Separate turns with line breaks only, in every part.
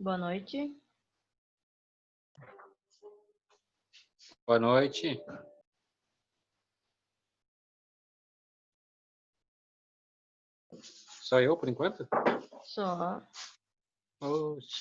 Boa noite.
Boa noite. Só eu, por enquanto?
Só.
Oxe.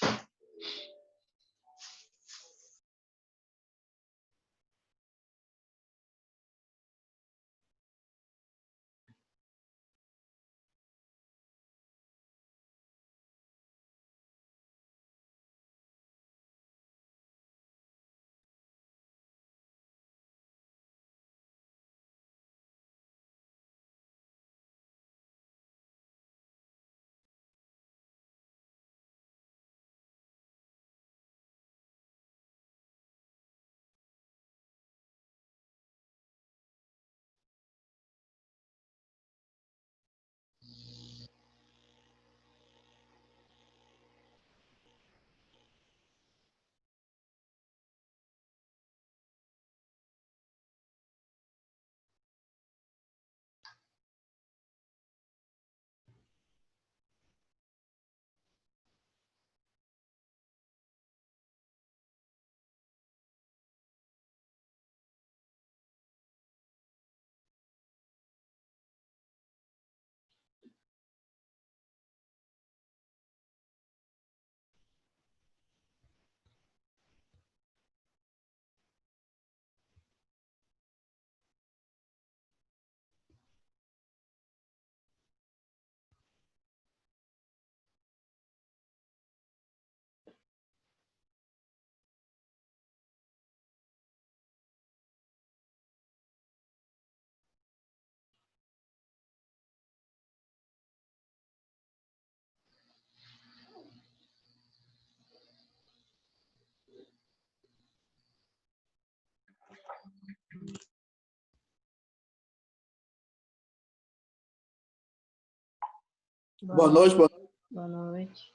Boa noite, boa noite.
Boa noite.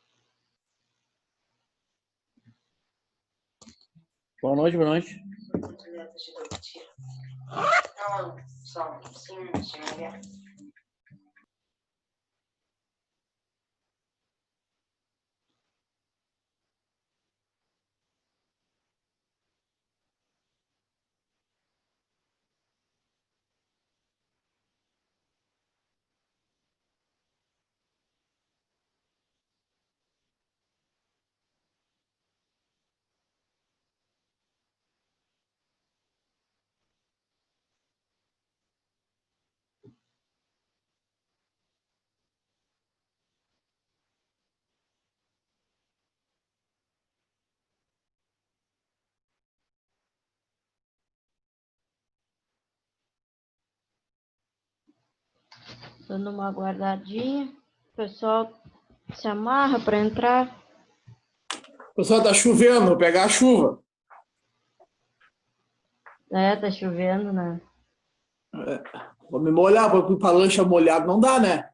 Boa noite, boa noite.
Dando uma aguardadinha. O pessoal se amarra para entrar.
Pessoal, tá chovendo, vou pegar a chuva.
É, tá chovendo, né?
Vou me molhar, porque para lancha molhado não dá, né?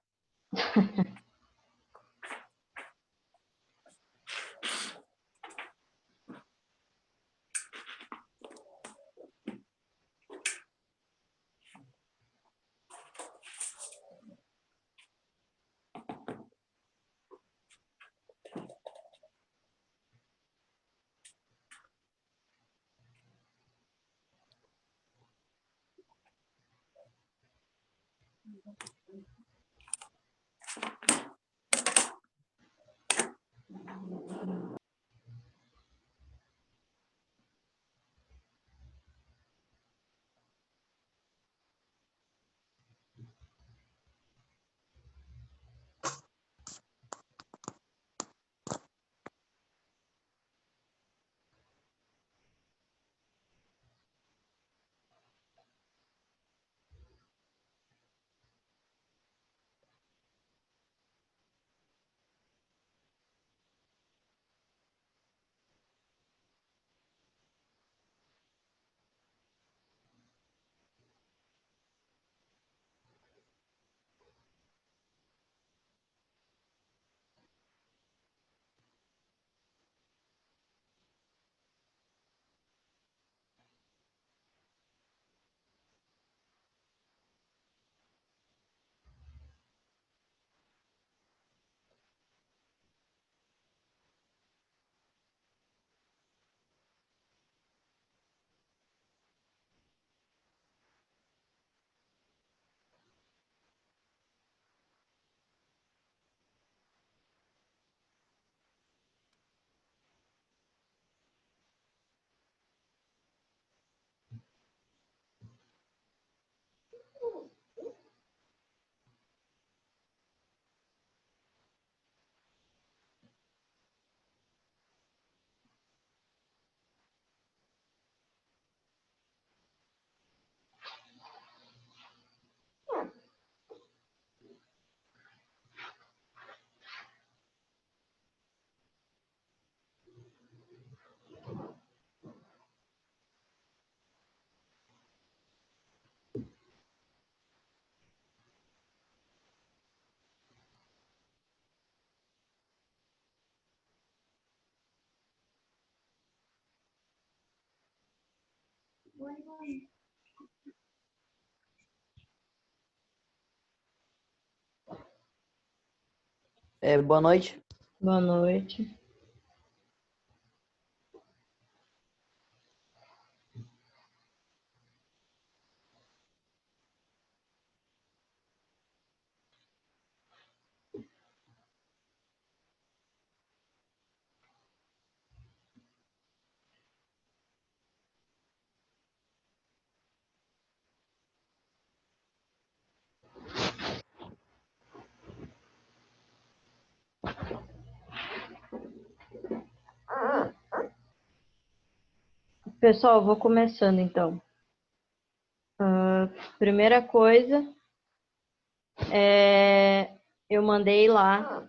Boa noite.
Boa noite. Pessoal, eu vou começando então. Primeira coisa, eu mandei lá,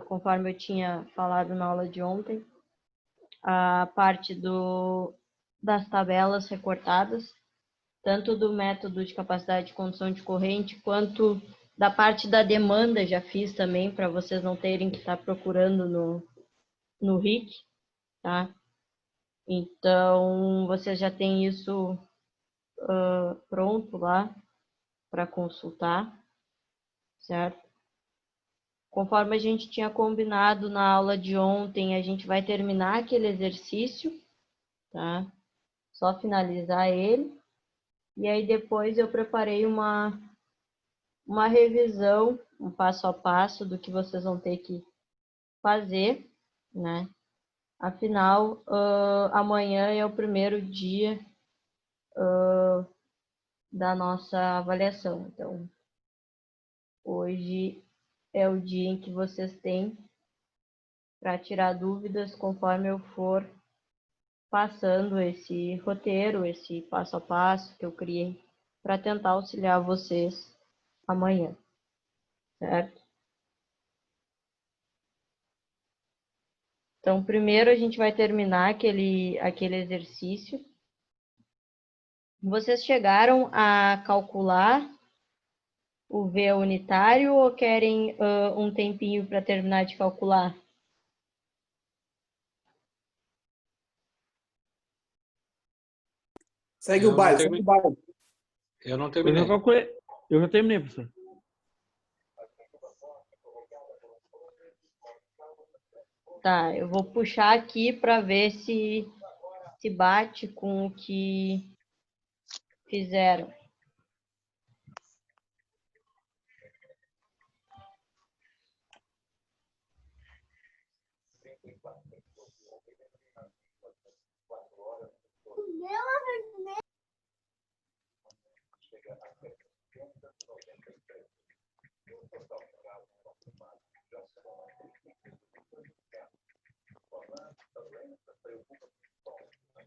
conforme eu tinha falado na aula de ontem, a parte das tabelas recortadas, tanto do método de capacidade de condução de corrente, quanto da parte da demanda, já fiz também, para vocês não terem que estar procurando no RIC, tá? Então, vocês já têm isso pronto lá para consultar, certo? Conforme a gente tinha combinado na aula de ontem, a gente vai terminar aquele exercício, tá? Só finalizar ele. E aí depois eu preparei uma revisão, um passo a passo do que vocês vão ter que fazer, né? Afinal, amanhã é o primeiro dia da nossa avaliação. Então, hoje é o dia em que vocês têm para tirar dúvidas conforme eu for passando esse roteiro, esse passo a passo que eu criei para tentar auxiliar vocês amanhã, certo? Então, primeiro a gente vai terminar aquele exercício. Vocês chegaram a calcular o V unitário ou querem um tempinho para terminar de calcular?
Segue o baile, segue o baile.
Eu não
Eu
terminei.
já calculei. Eu já terminei, professor.
Tá, eu vou puxar aqui para ver se bate com o que fizeram.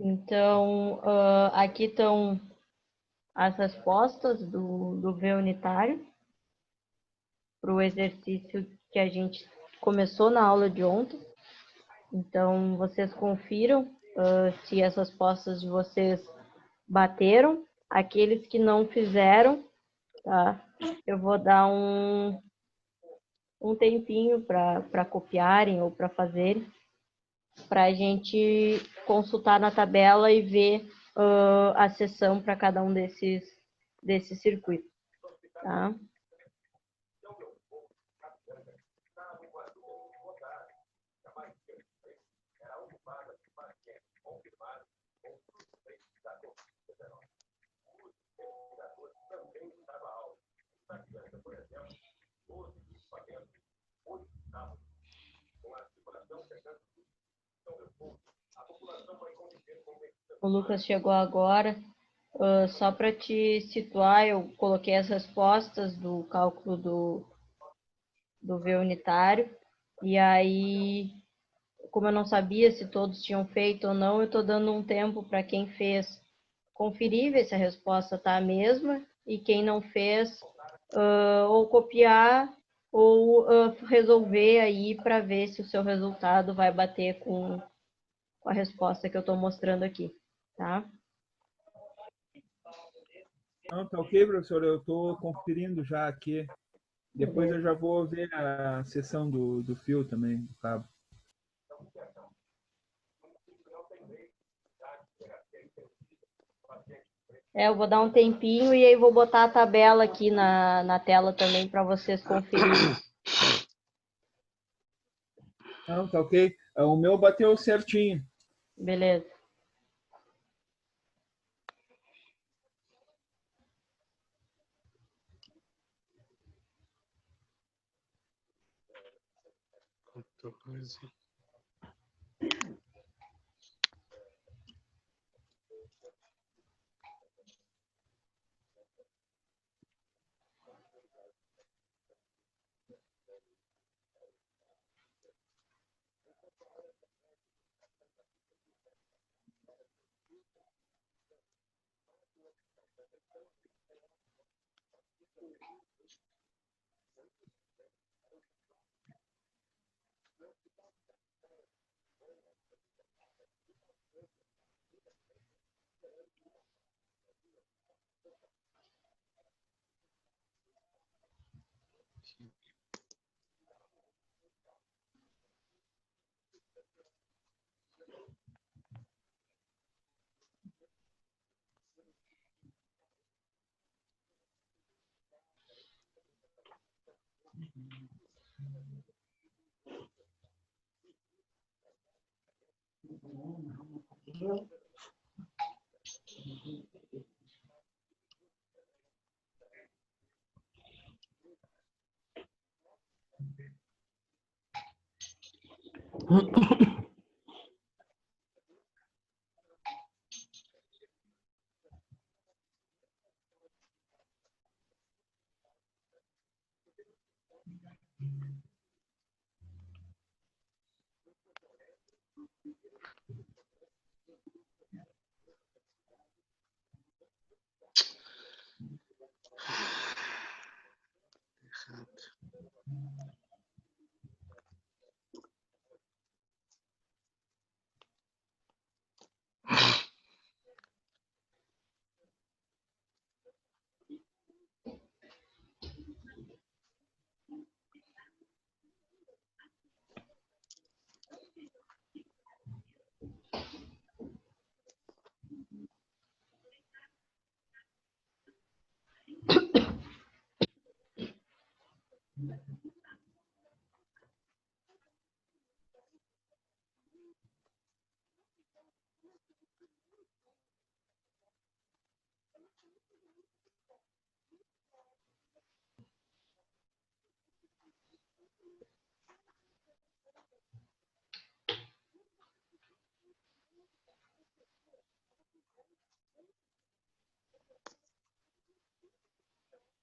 Então, aqui estão as respostas do V unitário para o exercício que a gente começou na aula de ontem. Então, vocês confiram se as respostas de vocês bateram. Aqueles que não fizeram, tá? Eu vou dar um tempinho para copiarem ou para fazerem, para a gente consultar na tabela e ver a seção para cada um desses circuitos, tá? O Lucas chegou agora. Só para te situar, eu coloquei as respostas do cálculo do V unitário. E aí, como eu não sabia se todos tinham feito ou não, eu estou dando um tempo para quem fez conferir, ver se a resposta está a mesma. E quem não fez, ou copiar ou resolver aí para ver se o seu resultado vai bater com a resposta que eu estou mostrando aqui, tá?
Não, tá ok, professor. Eu estou conferindo já aqui. Depois
Beleza.
eu já vou ver a seção do fio também, do cabo.
Eu vou dar um tempinho e aí vou botar a tabela aqui na tela também para vocês conferirem.
Não, tá ok. O meu bateu certinho.
Beleza.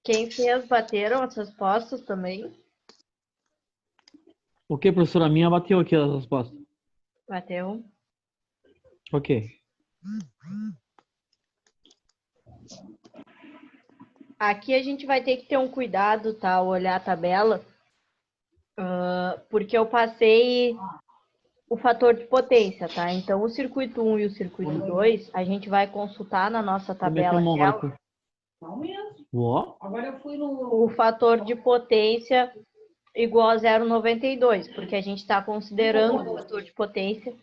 Quem fez, bateram as respostas também?
Ok, professora, a minha bateu aqui as respostas.
Bateu.
Ok.
Aqui a gente vai ter que ter um cuidado, tá? Ao olhar a tabela, porque eu passei o fator de potência, tá? Então, o circuito 1 e o circuito 2, a gente vai consultar na nossa
Vou meter a
tabela
mão agora.
dela
Não mesmo.
Ó.
Agora eu fui no.
o fator de potência igual a 0,92, porque a gente está considerando o fator de potência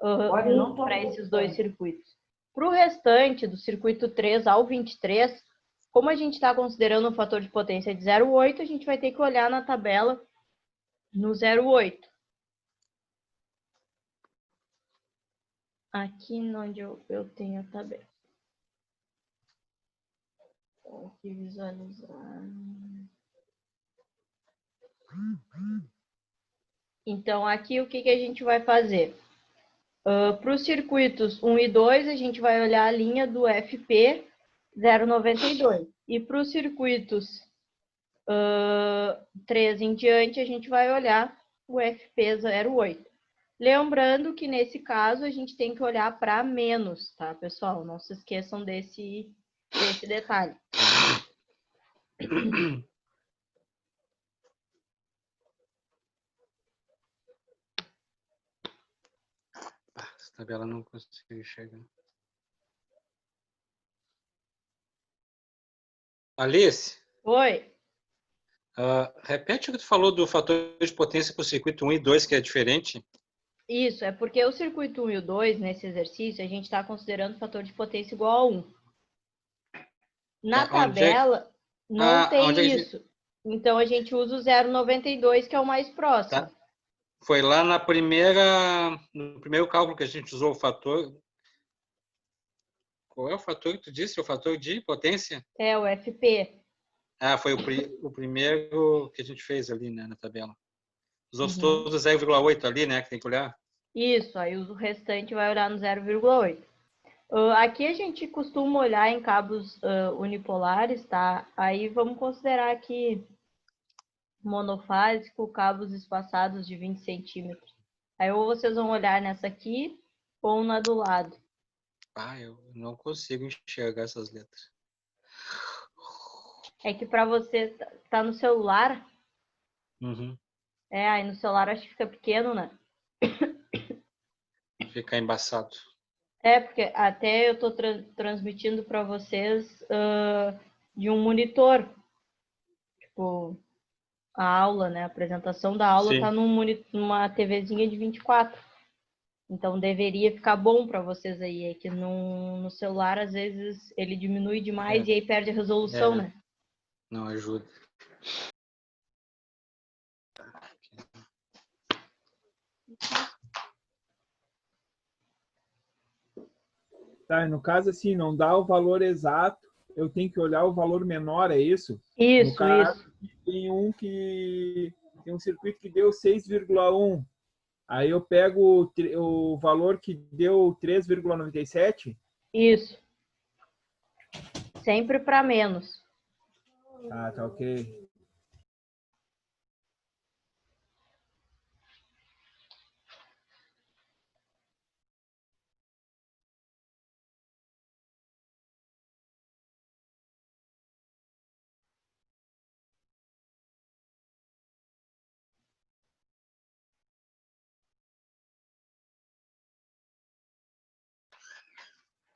Olha, eu não tô
para esses dois circuitos. Para o restante, do circuito 3 ao 23, como a gente está considerando um fator de potência de 0,8, a gente vai ter que olhar na tabela no 0,8. Aqui onde eu tenho a tabela. Então, aqui visualizar. Então, aqui o que a gente vai fazer? Para os circuitos 1 e 2, a gente vai olhar a linha do FP 0,92. E para os circuitos 3 em diante, a gente vai olhar o FP 0,8. Lembrando que nesse caso a gente tem que olhar para menos, tá, pessoal? Não se esqueçam desse detalhe.
Essa tabela não consigo chegar. Alice,
Oi?
repete o que tu falou do fator de potência para o circuito 1 e 2, que é diferente.
Isso, é porque o circuito 1 e o 2, nesse exercício, a gente está considerando o fator de potência igual a 1. Na
Tá, onde é que-
tabela, não tem
onde é que-
isso. Então, a gente usa o 0,92, que é o mais próximo.
Tá. Foi lá no primeiro cálculo que a gente usou o fator. Qual é o fator que tu disse? O fator de potência?
É, o FP.
Ah, foi o primeiro que a gente fez ali, né, na tabela. Os outros
Uhum.
todos 0,8 ali, né, que tem que olhar.
Isso, aí o restante vai olhar no 0,8. Aqui a gente costuma olhar em cabos unipolares, tá? Aí vamos considerar aqui monofásico, cabos espaçados de 20 centímetros. Aí ou vocês vão olhar nessa aqui ou na do lado.
Ah, eu não consigo enxergar essas letras.
É que para você tá no celular,
Uhum.
aí no celular acho que fica pequeno, né?
Fica embaçado.
Porque até eu tô transmitindo para vocês de um monitor. Tipo, a aula, né? A apresentação da aula
Sim.
tá numa TVzinha de 24. Então deveria ficar bom para vocês aí. É que no celular, às vezes, ele diminui demais e aí perde a resolução, né?
Não ajuda.
Tá, no caso, assim, não dá o valor exato, eu tenho que olhar o valor menor, é isso? No
Isso,
caso,
isso.
tem um circuito que deu 6,1. Aí eu pego o valor que deu 3,97.
Isso. Sempre para menos.
Ah, tá ok.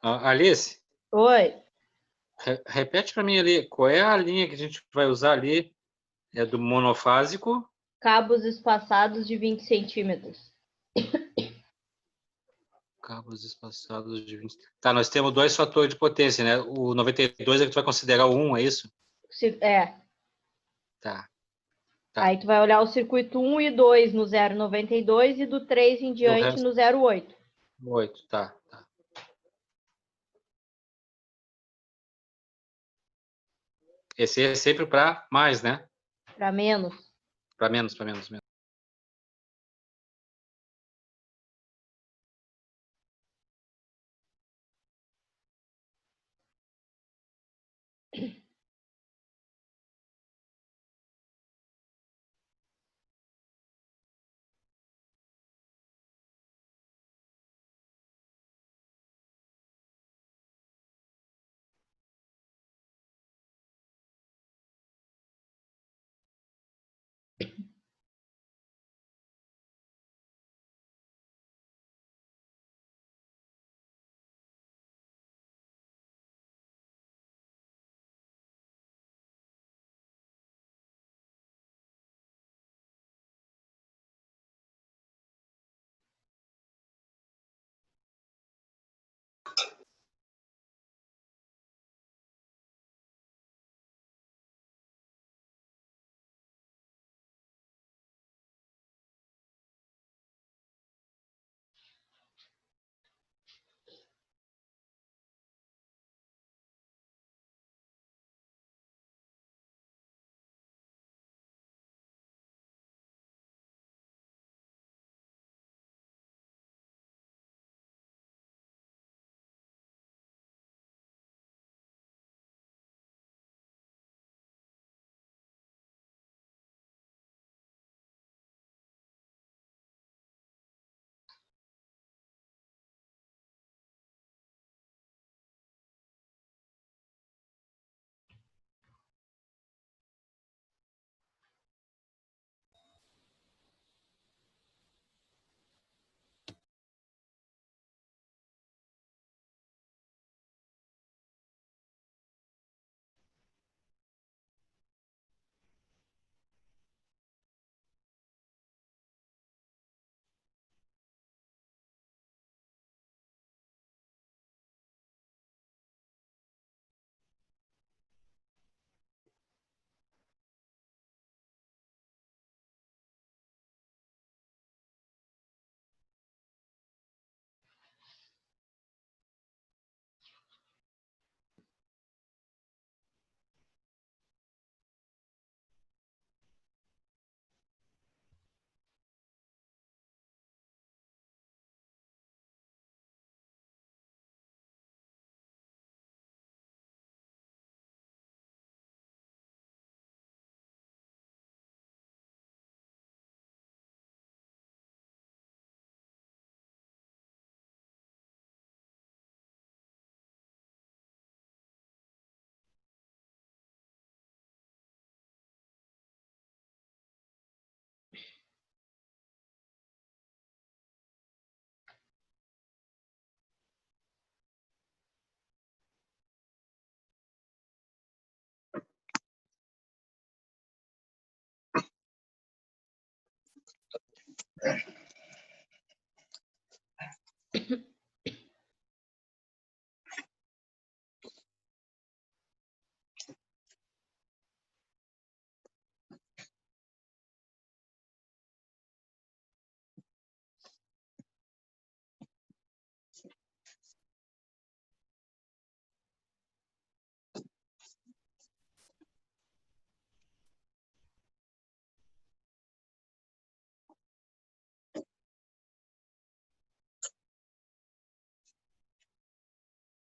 Alice,
Oi.
repete para mim ali, qual é a linha que a gente vai usar ali? É do monofásico?
Cabos espaçados de 20 centímetros.
Cabos espaçados de 20. Tá, nós temos dois fatores de potência, né? O 92 é que tu vai considerar o 1, é isso? Tá. Tá.
Aí tu vai olhar o circuito 1 e 2 no 0,92 e do 3 em
Do
diante
resto,
no 0,8.
8, tá. Esse é sempre para mais, né?
Para menos.
Para menos.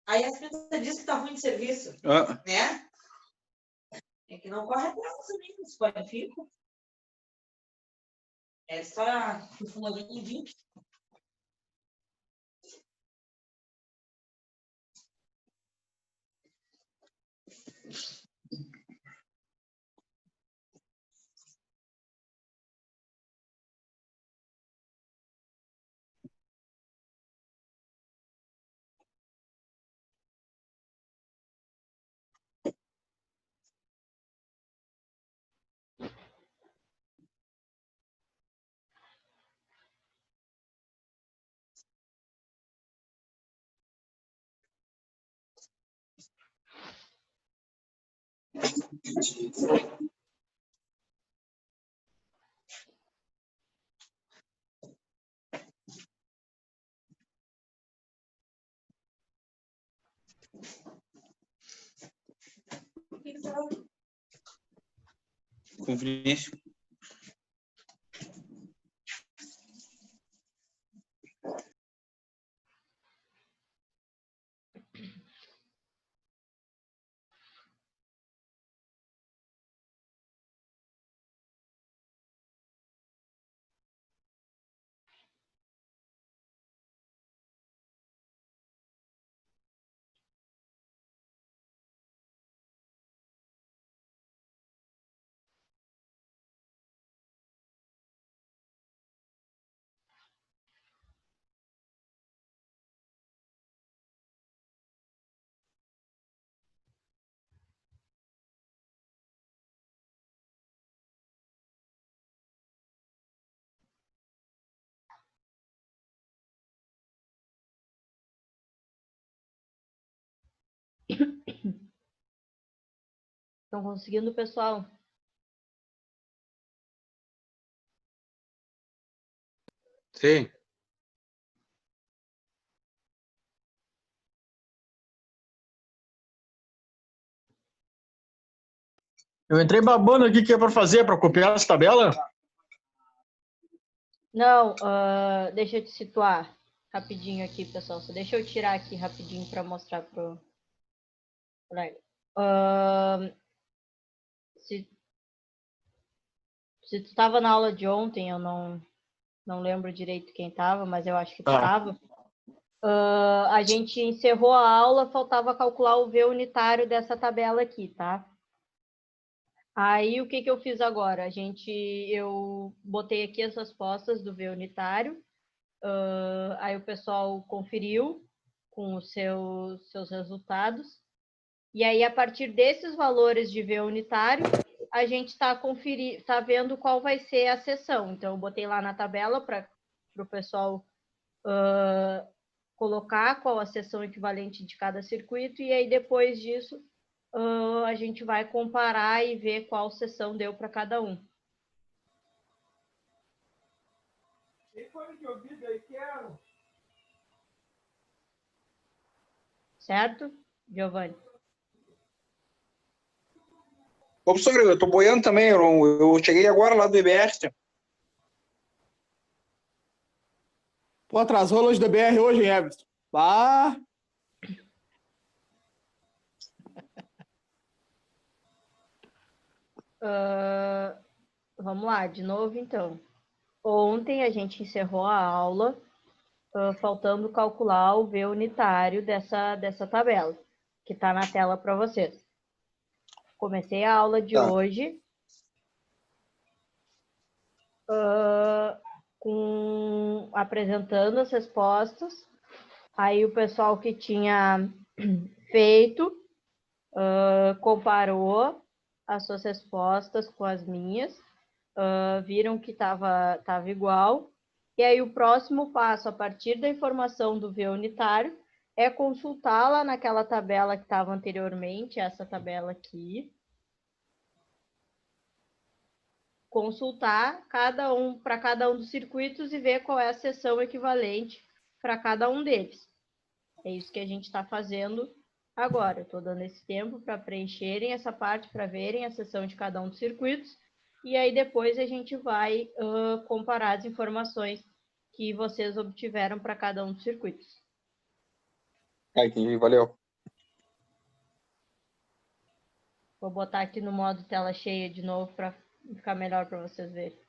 Aí a Fita disse que tá ruim de serviço, né? É que não corre atrás também, não se qualifica. É só o fumadinho de 20.
Com o Vinícius.
Estão conseguindo, pessoal?
Sim.
Eu entrei babando aqui que é para fazer, para copiar essa tabela.
Não, deixa eu te situar rapidinho aqui, pessoal. Só deixa eu tirar aqui rapidinho para mostrar pro se tu estava na aula de ontem, eu não lembro direito quem estava, mas eu acho que tu estava. A gente encerrou a aula, faltava calcular o V unitário dessa tabela aqui, tá? Aí, o que eu fiz agora? Eu botei aqui as respostas do V unitário, aí o pessoal conferiu com os seus resultados, e aí, a partir desses valores de V unitário, a gente está vendo qual vai ser a seção. Então, eu botei lá na tabela para o pessoal colocar qual a seção equivalente de cada circuito, e aí, depois disso, a gente vai comparar e ver qual seção deu para cada um.
Tem fone de ouvido aí, quero.
Certo, Giovanni?
Ô, professor, eu tô boiando também, eu cheguei agora lá do IBR.
Pô, atrasou hoje do BR hoje, hein, Everton? Bah!
Vamos lá, de novo, então. Ontem a gente encerrou a aula, faltando calcular o V unitário dessa tabela, que está na tela para vocês. Comecei a aula de hoje apresentando as respostas. Aí o pessoal que tinha feito comparou as suas respostas com as minhas, viram que estava igual, E aí o próximo passo, a partir da informação do V unitário, é consultá-la naquela tabela que estava anteriormente, essa tabela aqui. Consultar para cada um dos circuitos e ver qual é a seção equivalente para cada um deles. É isso que a gente está fazendo agora. Estou dando esse tempo para preencherem essa parte, para verem a seção de cada um dos circuitos. E aí depois a gente vai comparar as informações que vocês obtiveram para cada um dos circuitos.
Entendi, valeu.
Vou botar aqui no modo tela cheia de novo para ficar melhor para vocês verem.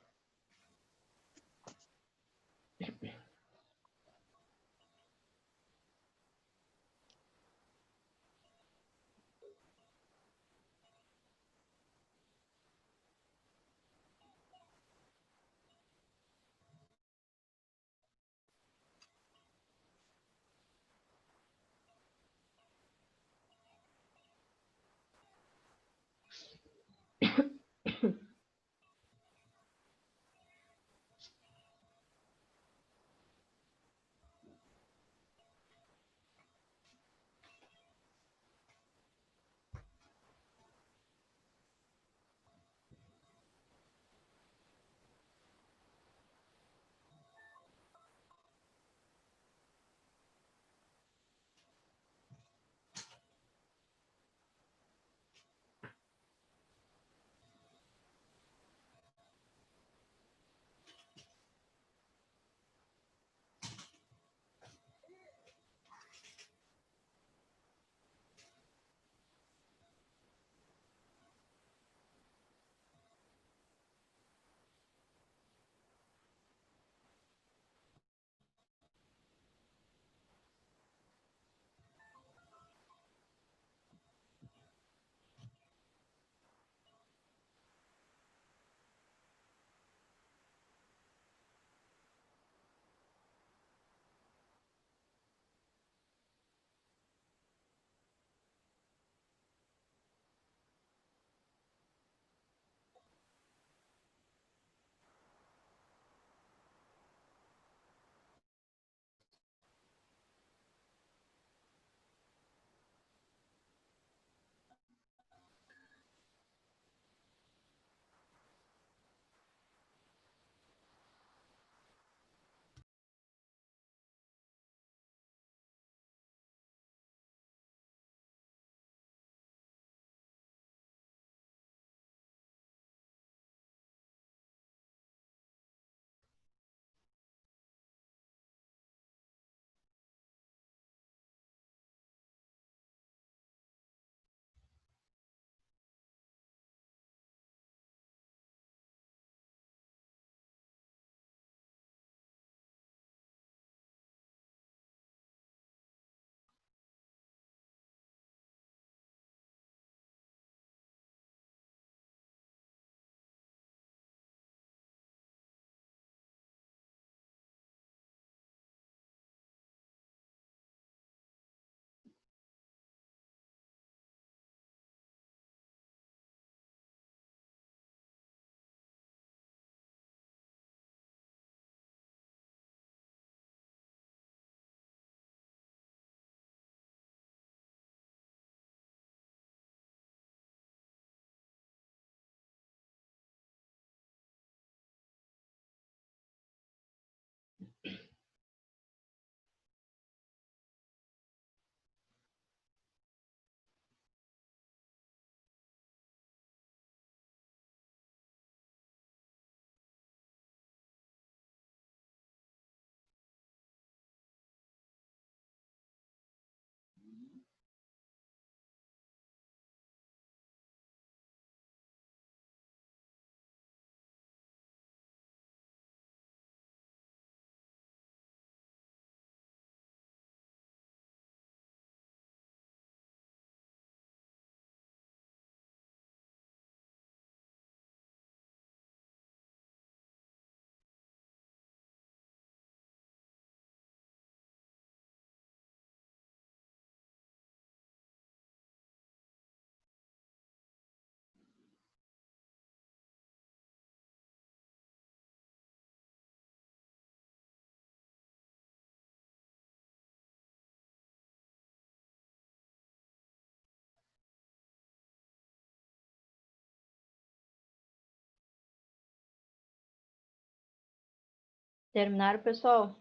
Terminaram, pessoal?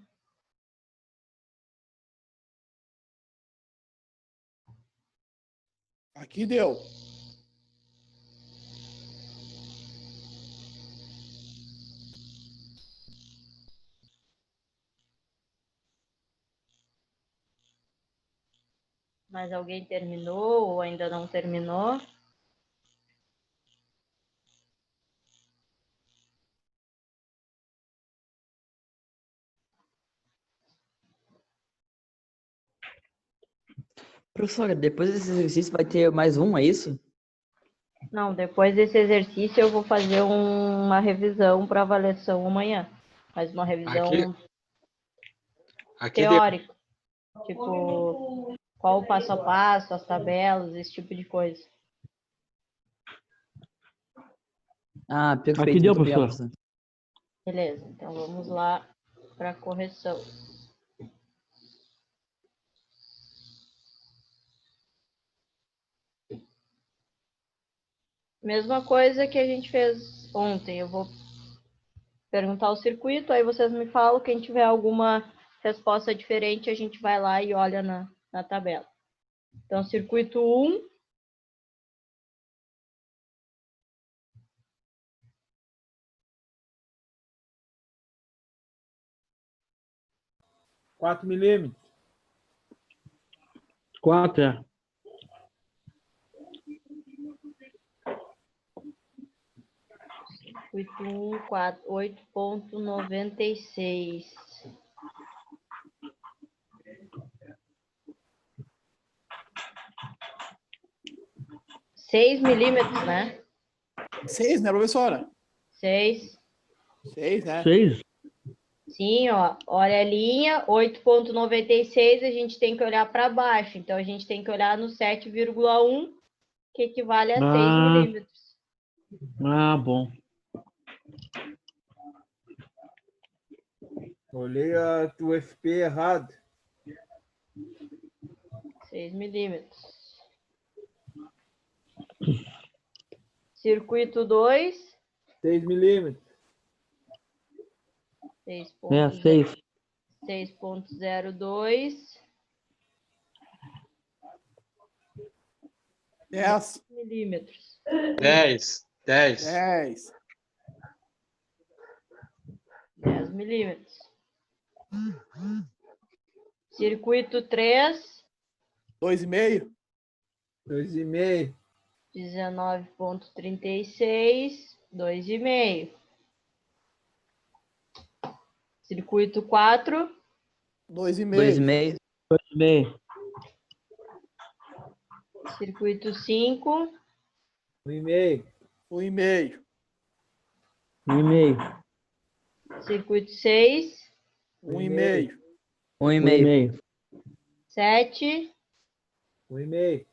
Aqui deu.
Mas alguém terminou ou ainda não terminou?
Professora, depois desse exercício vai ter mais um, é isso?
Não, depois desse exercício eu vou fazer uma revisão para avaliação amanhã. Mas uma revisão
Aqui deu.
teórica. Tipo, qual o passo a passo, as tabelas, esse tipo de coisa.
Ah, perfeito.
Aqui deu,
Muito obrigado,
professor.
professor.
Beleza, então vamos lá para a correção. Mesma coisa que a gente fez ontem. Eu vou perguntar o circuito, aí vocês me falam. Quem tiver alguma resposta diferente, a gente vai lá e olha na tabela. Então, circuito 1.
Quatro milímetros.
4, é.
Circuito 1, 8.96. 6 milímetros, né?
6, né, professora?
6.
6, né?
6?
Sim, ó. Olha a linha, 8.96, a gente tem que olhar para baixo. Então, a gente tem que olhar no 7,1, que equivale a 6 milímetros.
Ah, bom.
Olhei a tua FP errado.
6 milímetros. Circuito 2.
6 milímetros.
6.
6.02.
10.
Milímetros.
10.
10.
10 milímetros. Circuito 3.
2,5.
2,5.
19.36. 2,5. Circuito 4.
2,5.
2,5.
2,5.
Circuito 5.
1,5.
1,5.
1,5.
Circuito 6.
1,5.
1,5.
7.
1,5.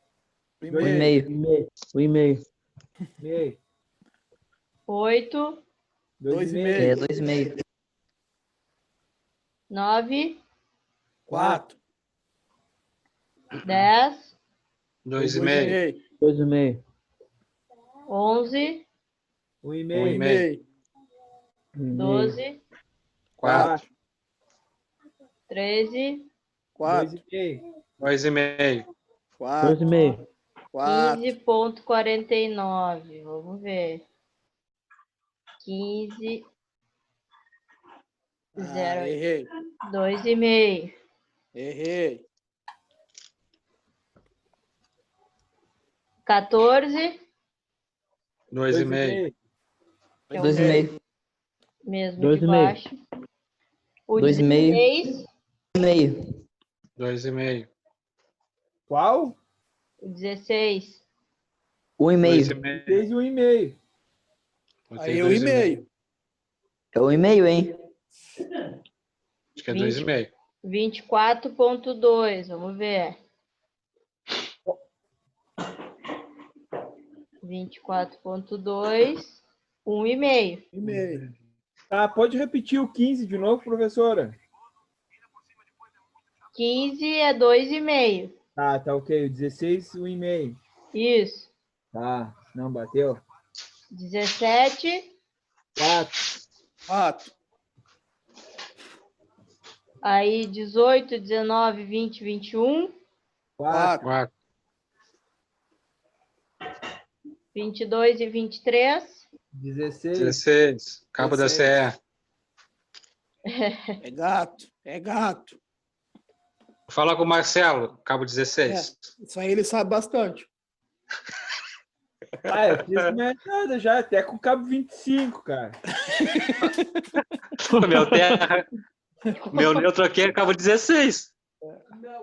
1,5.
1,5.
1,5.
8.
2,5.
2,5.
2,5.
9.
4.
10.
2,5.
2,5.
11.
1,5.
12.
4.
13.
4.
2,5.
4.
2,5.
4.
15.49. Vamos ver. 15.
Ah, errei.
2,5.
Errei.
14.
2,5.
2,5.
Mesmo
2,5.
de baixo. O
2,5.
16.
2,5.
Qual?
O 16.
1,5.
6 e 1,5.
Aí eu 1,5.
É 1,5, hein?
Acho que é 2,5.
24.2. Vamos ver. 24.2. 1,5.
1,5.
Tá, pode repetir o 15 de novo, professora?
15 é 2,5.
Tá ok. O 16, 1,5.
Isso.
Tá, não bateu.
17.
4.
4.
Aí 18, 19, 20, 21,
4.
4.
22 e 23.
16.
16. Cabo da CE.
É gato, é gato.
Vou falar com o Marcelo, cabo 16.
Isso aí ele sabe bastante.
Ah, eu fiz minha entrada já, até com cabo 25, cara.
Meu neutro aqui é cabo 16.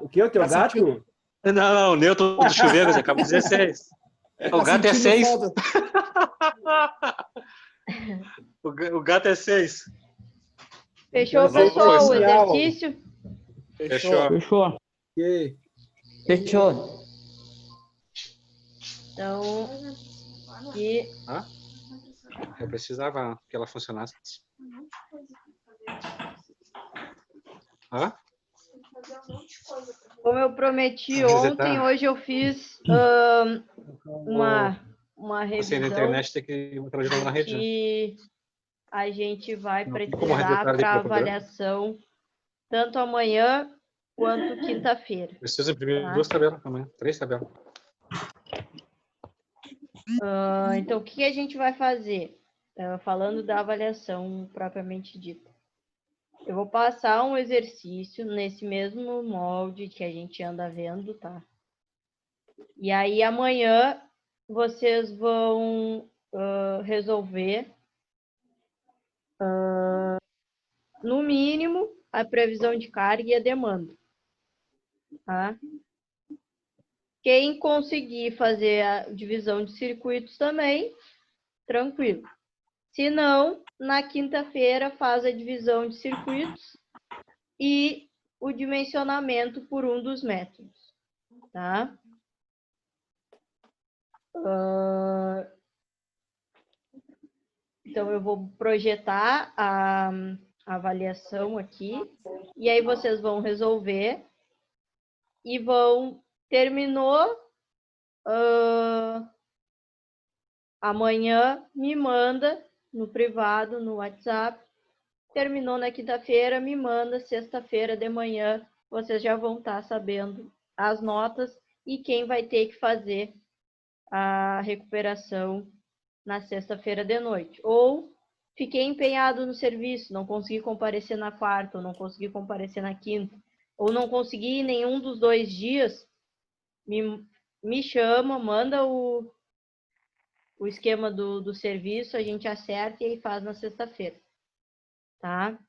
O que? O teu gato?
Não, o neutro do chuveiro é cabo 16. O gato é 6. O gato é 6.
Fechou,
Vamos
pessoal, o
parcial.
exercício?
Fechou.
Fechou.
Ok.
Fechou.
Então, aqui,
Eu precisava que ela funcionasse. Hã?
como eu prometi
Vamos
ontem,
visitar.
hoje eu fiz uma
Você na
revisão
internet tem que botar de novo na rede. Né?
que a gente vai
Não tem como
precisar
resetar
para
depois do programa.
avaliação tanto amanhã quanto quinta-feira.
Preciso imprimir
Tá.
2 tabelas também, 3 tabelas.
Então, o que a gente vai fazer? Falando da avaliação propriamente dita. Eu vou passar um exercício nesse mesmo molde que a gente anda vendo, tá? E aí, amanhã, vocês vão resolver, no mínimo, a previsão de carga e a demanda, tá? Quem conseguir fazer a divisão de circuitos também, tranquilo. Se não, na quinta-feira faz a divisão de circuitos e o dimensionamento por um dos métodos, tá? Então, eu vou projetar a avaliação aqui, e aí vocês vão resolver e vão, terminou, amanhã me manda no privado, no WhatsApp, terminou na quinta-feira, me manda, sexta-feira de manhã, vocês já vão estar sabendo as notas e quem vai ter que fazer a recuperação na sexta-feira de noite. Ou fiquei empenhado no serviço, não consegui comparecer na quarta, ou não consegui comparecer na quinta, ou não consegui nenhum dos 2 dias, me chama, manda o esquema do serviço, a gente acerta e aí faz na sexta-feira, tá?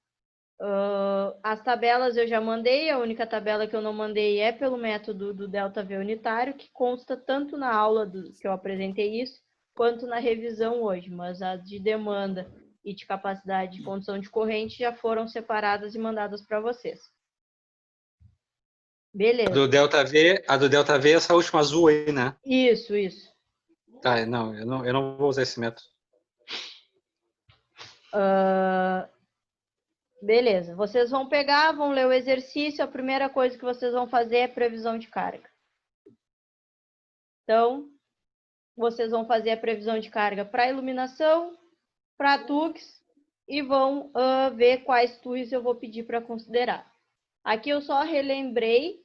As tabelas eu já mandei, a única tabela que eu não mandei é pelo método do ΔV unitário, que consta tanto na aula que eu apresentei isso, quanto na revisão hoje, mas as de demanda e de capacidade de condução de corrente já foram separadas e mandadas para vocês. Beleza.
A do ΔV é essa última azul aí, né?
Isso.
Tá, não, eu não vou usar esse método.
Beleza, vocês vão pegar, vão ler o exercício, a primeira coisa que vocês vão fazer é previsão de carga. Então, vocês vão fazer a previsão de carga para iluminação, para TUGs, e vão ver quais TUGs eu vou pedir para considerar. Aqui eu só relembrei,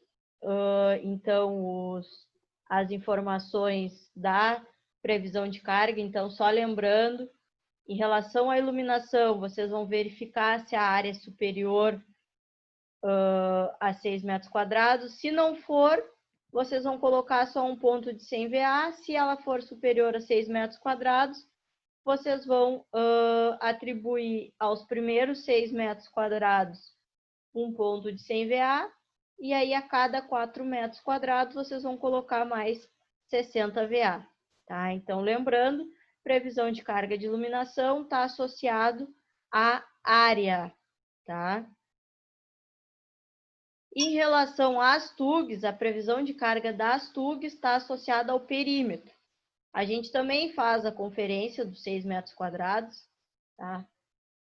então, as informações da previsão de carga, então, só lembrando, em relação à iluminação, vocês vão verificar se a área é superior a 6 metros quadrados. Se não for, vocês vão colocar só um ponto de 100 VA. Se ela for superior a 6 metros quadrados, vocês vão atribuir aos primeiros 6 metros quadrados um ponto de 100 VA. E aí, a cada 4 metros quadrados, vocês vão colocar mais 60 VA. Tá? Então, lembrando, previsão de carga de iluminação está associado à área, tá? Em relação às TUGs, a previsão de carga das TUGs está associada ao perímetro. A gente também faz a conferência dos 6 metros quadrados, tá?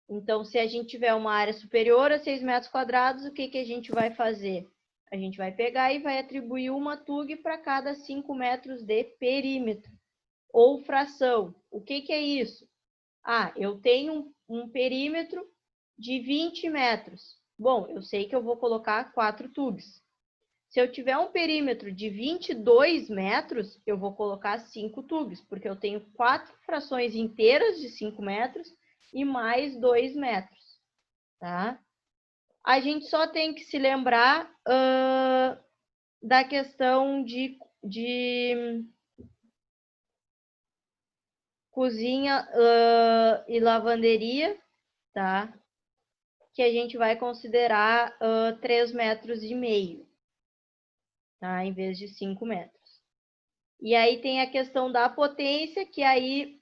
Então, se a gente tiver uma área superior a 6 metros quadrados, o que a gente vai fazer? A gente vai pegar e vai atribuir uma TUG para cada 5 metros de perímetro. Ou fração. O que é isso? Eu tenho um perímetro de 20 metros. Bom, eu sei que eu vou colocar 4 tubos. Se eu tiver um perímetro de 22 metros, eu vou colocar 5 tubos, porque eu tenho 4 frações inteiras de 5 metros e mais 2 metros, tá? A gente só tem que se lembrar da questão de cozinha e lavanderia, tá? Que a gente vai considerar 3,5 metros, tá? Em vez de 5 metros. E aí tem a questão da potência, que aí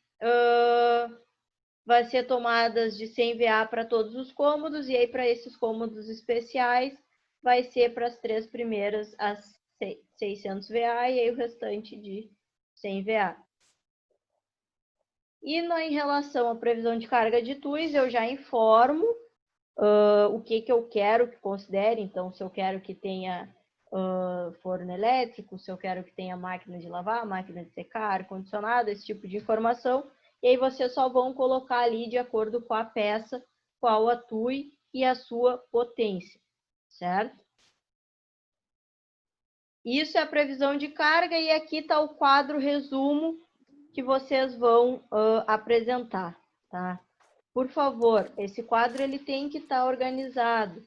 vai ser tomadas de 100 VA para todos os cômodos, e aí para esses cômodos especiais vai ser para as 3 primeiras as 600 VA e aí o restante de 100 VA. E em relação à previsão de carga de TUIs, eu já informo o que eu quero que considere. Então, se eu quero que tenha forno elétrico, se eu quero que tenha máquina de lavar, máquina de secar, ar-condicionado, esse tipo de informação. E aí vocês só vão colocar ali de acordo com a peça, qual a TUI e a sua potência, certo? Isso é a previsão de carga e aqui está o quadro resumo que vocês vão apresentar, tá? Por favor, esse quadro ele tem que estar organizado,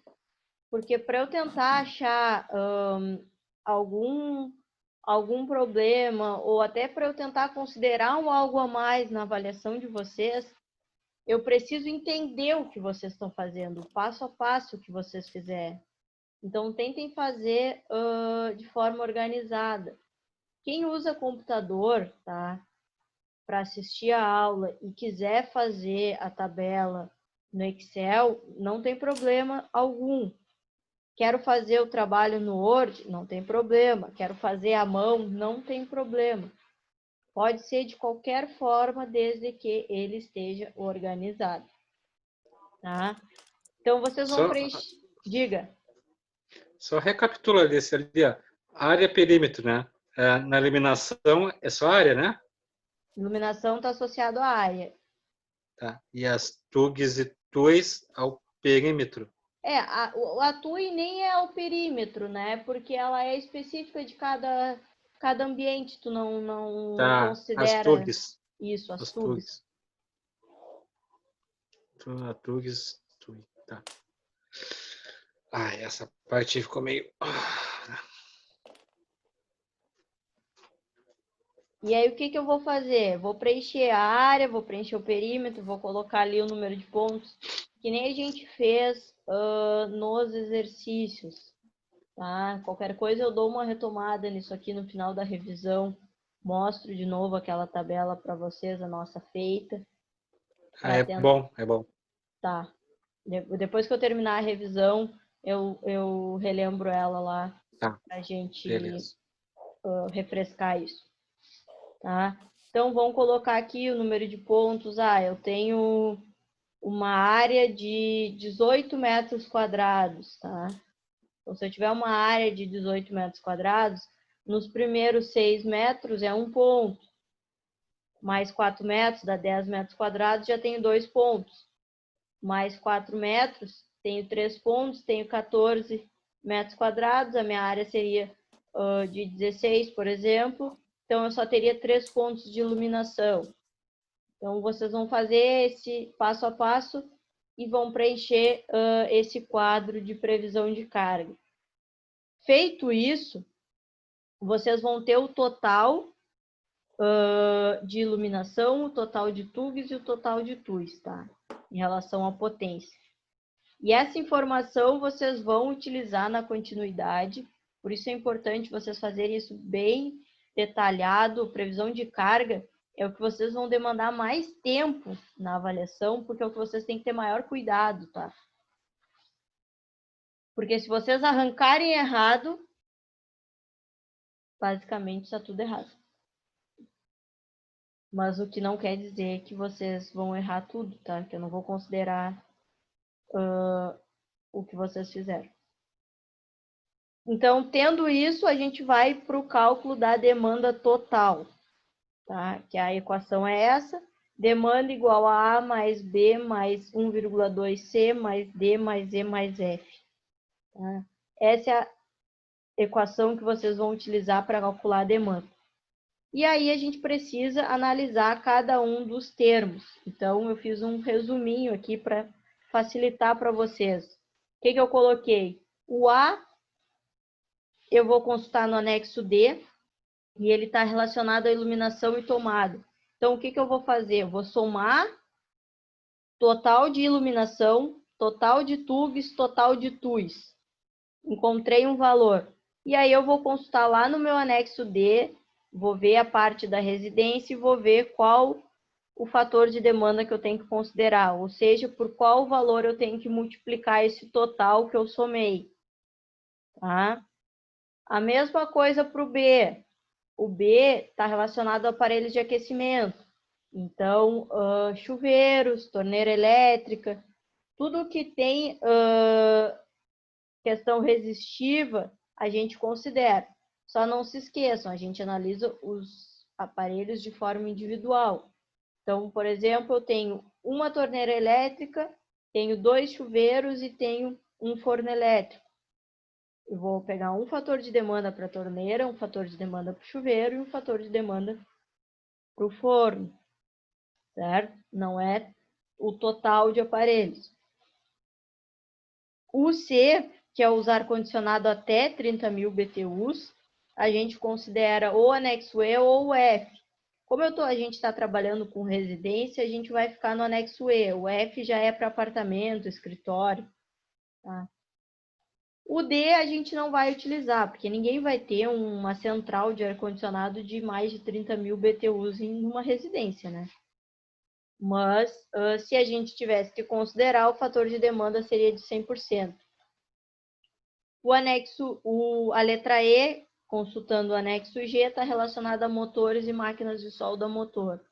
porque para eu tentar achar algum problema, ou até para eu tentar considerar algo a mais na avaliação de vocês, eu preciso entender o que vocês estão fazendo, o passo a passo que vocês fizerem. Então, tentem fazer de forma organizada. Quem usa computador, tá, para assistir a aula e quiser fazer a tabela no Excel, não tem problema algum. Quero fazer o trabalho no Word? Não tem problema. Quero fazer à mão? Não tem problema. Pode ser de qualquer forma, desde que ele esteja organizado. Tá? Então, vocês vão preencher... Diga.
Só recapitula desse ali, ó. Área perímetro, né? Na iluminação é só área, né?
Iluminação está associado à área.
Tá. E as TUGs e TUIs ao perímetro.
A TUI nem é o perímetro, né? Porque ela é específica de cada ambiente. Tu não
Tá.
considera...
As TUGs.
Isso, as TUGs.
A TUGs, TUI. Tá. Essa parte ficou meio...
E aí, o que eu vou fazer? Vou preencher a área, vou preencher o perímetro, vou colocar ali o número de pontos, que nem a gente fez nos exercícios, tá? Qualquer coisa eu dou uma retomada nisso aqui no final da revisão, mostro de novo aquela tabela para vocês, a nossa feita.
Bom, é bom.
Tá. Depois que eu terminar a revisão, eu relembro ela lá,
tá,
pra gente refrescar isso. Tá? Então, vamos colocar aqui o número de pontos. Eu tenho uma área de 18 metros quadrados, tá? Então, se eu tiver uma área de 18 metros quadrados, nos primeiros 6 metros é 1 ponto. Mais 4 metros dá 10 metros quadrados, já tenho 2 pontos. Mais 4 metros, tenho 3 pontos, tenho 14 metros quadrados. A minha área seria de 16, por exemplo. Então, eu só teria 3 pontos de iluminação. Então, vocês vão fazer esse passo a passo e vão preencher esse quadro de previsão de carga. Feito isso, vocês vão ter o total de iluminação, o total de TUGs e o total de TUIs, tá? Em relação à potência. E essa informação vocês vão utilizar na continuidade, por isso é importante vocês fazerem isso bem detalhado. Previsão de carga é o que vocês vão demandar mais tempo na avaliação, porque é o que vocês têm que ter maior cuidado, tá? Porque se vocês arrancarem errado, basicamente está tudo errado. Mas o que não quer dizer que vocês vão errar tudo, tá? Que eu não vou considerar o que vocês fizeram. Então, tendo isso, a gente vai para o cálculo da demanda total, tá? Que a equação é essa. demanda igual a A mais B mais 1,2C mais D mais E mais F. Tá? Essa é a equação que vocês vão utilizar para calcular a demanda. E aí a gente precisa analisar cada um dos termos. Então, eu fiz um resuminho aqui para facilitar para vocês. O que eu coloquei? O A, eu vou consultar no anexo D, e ele está relacionado à iluminação e tomada. Então, o que eu vou fazer? Eu vou somar total de iluminação, total de tubos, total de TUs. Encontrei um valor. E aí eu vou consultar lá no meu anexo D, vou ver a parte da residência e vou ver qual o fator de demanda que eu tenho que considerar, ou seja, por qual valor eu tenho que multiplicar esse total que eu somei. Tá? A mesma coisa para o B. O B está relacionado a aparelhos de aquecimento. Então, chuveiros, torneira elétrica, tudo que tem questão resistiva, a gente considera. Só não se esqueçam, a gente analisa os aparelhos de forma individual. Então, por exemplo, eu tenho uma torneira elétrica, tenho 2 chuveiros e tenho um forno elétrico. Eu vou pegar um fator de demanda para a torneira, um fator de demanda para o chuveiro e um fator de demanda para o forno, certo? Não é o total de aparelhos. O C, que é o ar-condicionado até 30.000 BTUs, a gente considera ou anexo E ou o F. Como a gente está trabalhando com residência, a gente vai ficar no anexo E. O F já é para apartamento, escritório. Tá? O D a gente não vai utilizar, porque ninguém vai ter uma central de ar-condicionado de mais de 30.000 BTUs em uma residência, né? Mas, se a gente tivesse que considerar, o fator de demanda seria de 100%. O anexo, a letra E, consultando o anexo G, está relacionada a motores e máquinas de solda a motor.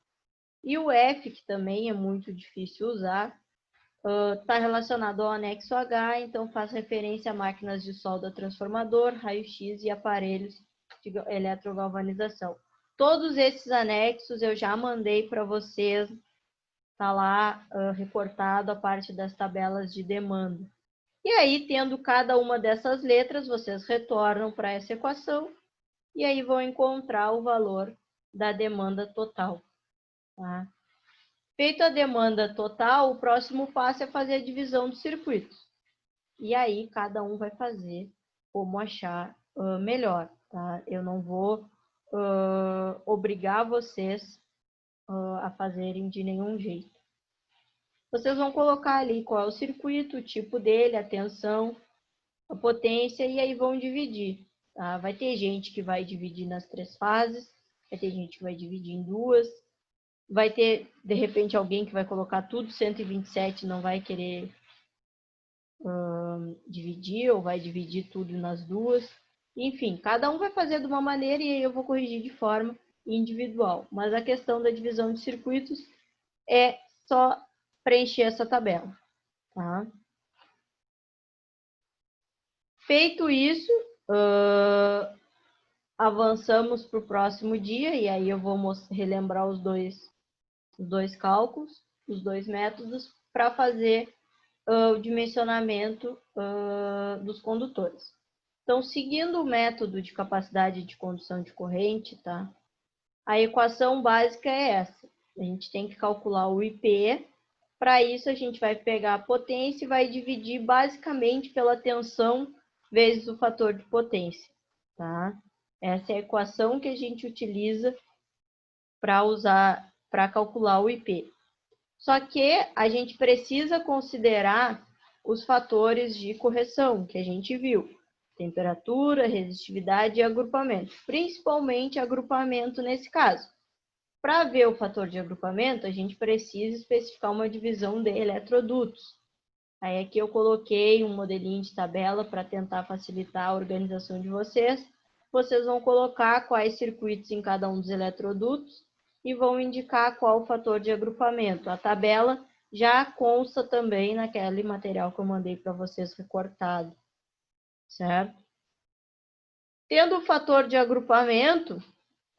E o F, que também é muito difícil usar, está relacionado ao anexo H, então faz referência a máquinas de solda transformador, raio-x e aparelhos de eletrogalvanização. Todos esses anexos eu já mandei para vocês, está lá recortado a parte das tabelas de demanda. E aí, tendo cada uma dessas letras, vocês retornam para essa equação e aí vão encontrar o valor da demanda total. Tá? Feito a demanda total, o próximo passo é fazer a divisão dos circuitos. E aí, cada um vai fazer como achar melhor. Tá? Eu não vou obrigar vocês a fazerem de nenhum jeito. Vocês vão colocar ali qual é o circuito, o tipo dele, a tensão, a potência, e aí vão dividir. Tá? Vai ter gente que vai dividir nas 3 fases, vai ter gente que vai dividir em 2, vai ter, de repente, alguém que vai colocar tudo 127 e não vai querer dividir, ou vai dividir tudo nas 2. Enfim, cada um vai fazer de uma maneira e aí eu vou corrigir de forma individual. Mas a questão da divisão de circuitos é só preencher essa tabela. Tá? Feito isso, avançamos para o próximo dia, e aí eu vou relembrar os dois cálculos, os 2 métodos, para fazer o dimensionamento dos condutores. Então, seguindo o método de capacidade de condução de corrente, tá? A equação básica é essa. A gente tem que calcular o IP. Para isso, a gente vai pegar a potência e vai dividir basicamente pela tensão vezes o fator de potência. Tá? Essa é a equação que a gente utiliza para calcular o IP. Só que a gente precisa considerar os fatores de correção que a gente viu. Temperatura, resistividade e agrupamento. Principalmente agrupamento nesse caso. Para ver o fator de agrupamento, a gente precisa especificar uma divisão de eletrodutos. Aí aqui eu coloquei um modelinho de tabela para tentar facilitar a organização de vocês. Vocês vão colocar quais circuitos em cada um dos eletrodutos e vão indicar qual o fator de agrupamento. A tabela já consta também naquele material que eu mandei para vocês recortado. Certo? Tendo o fator de agrupamento,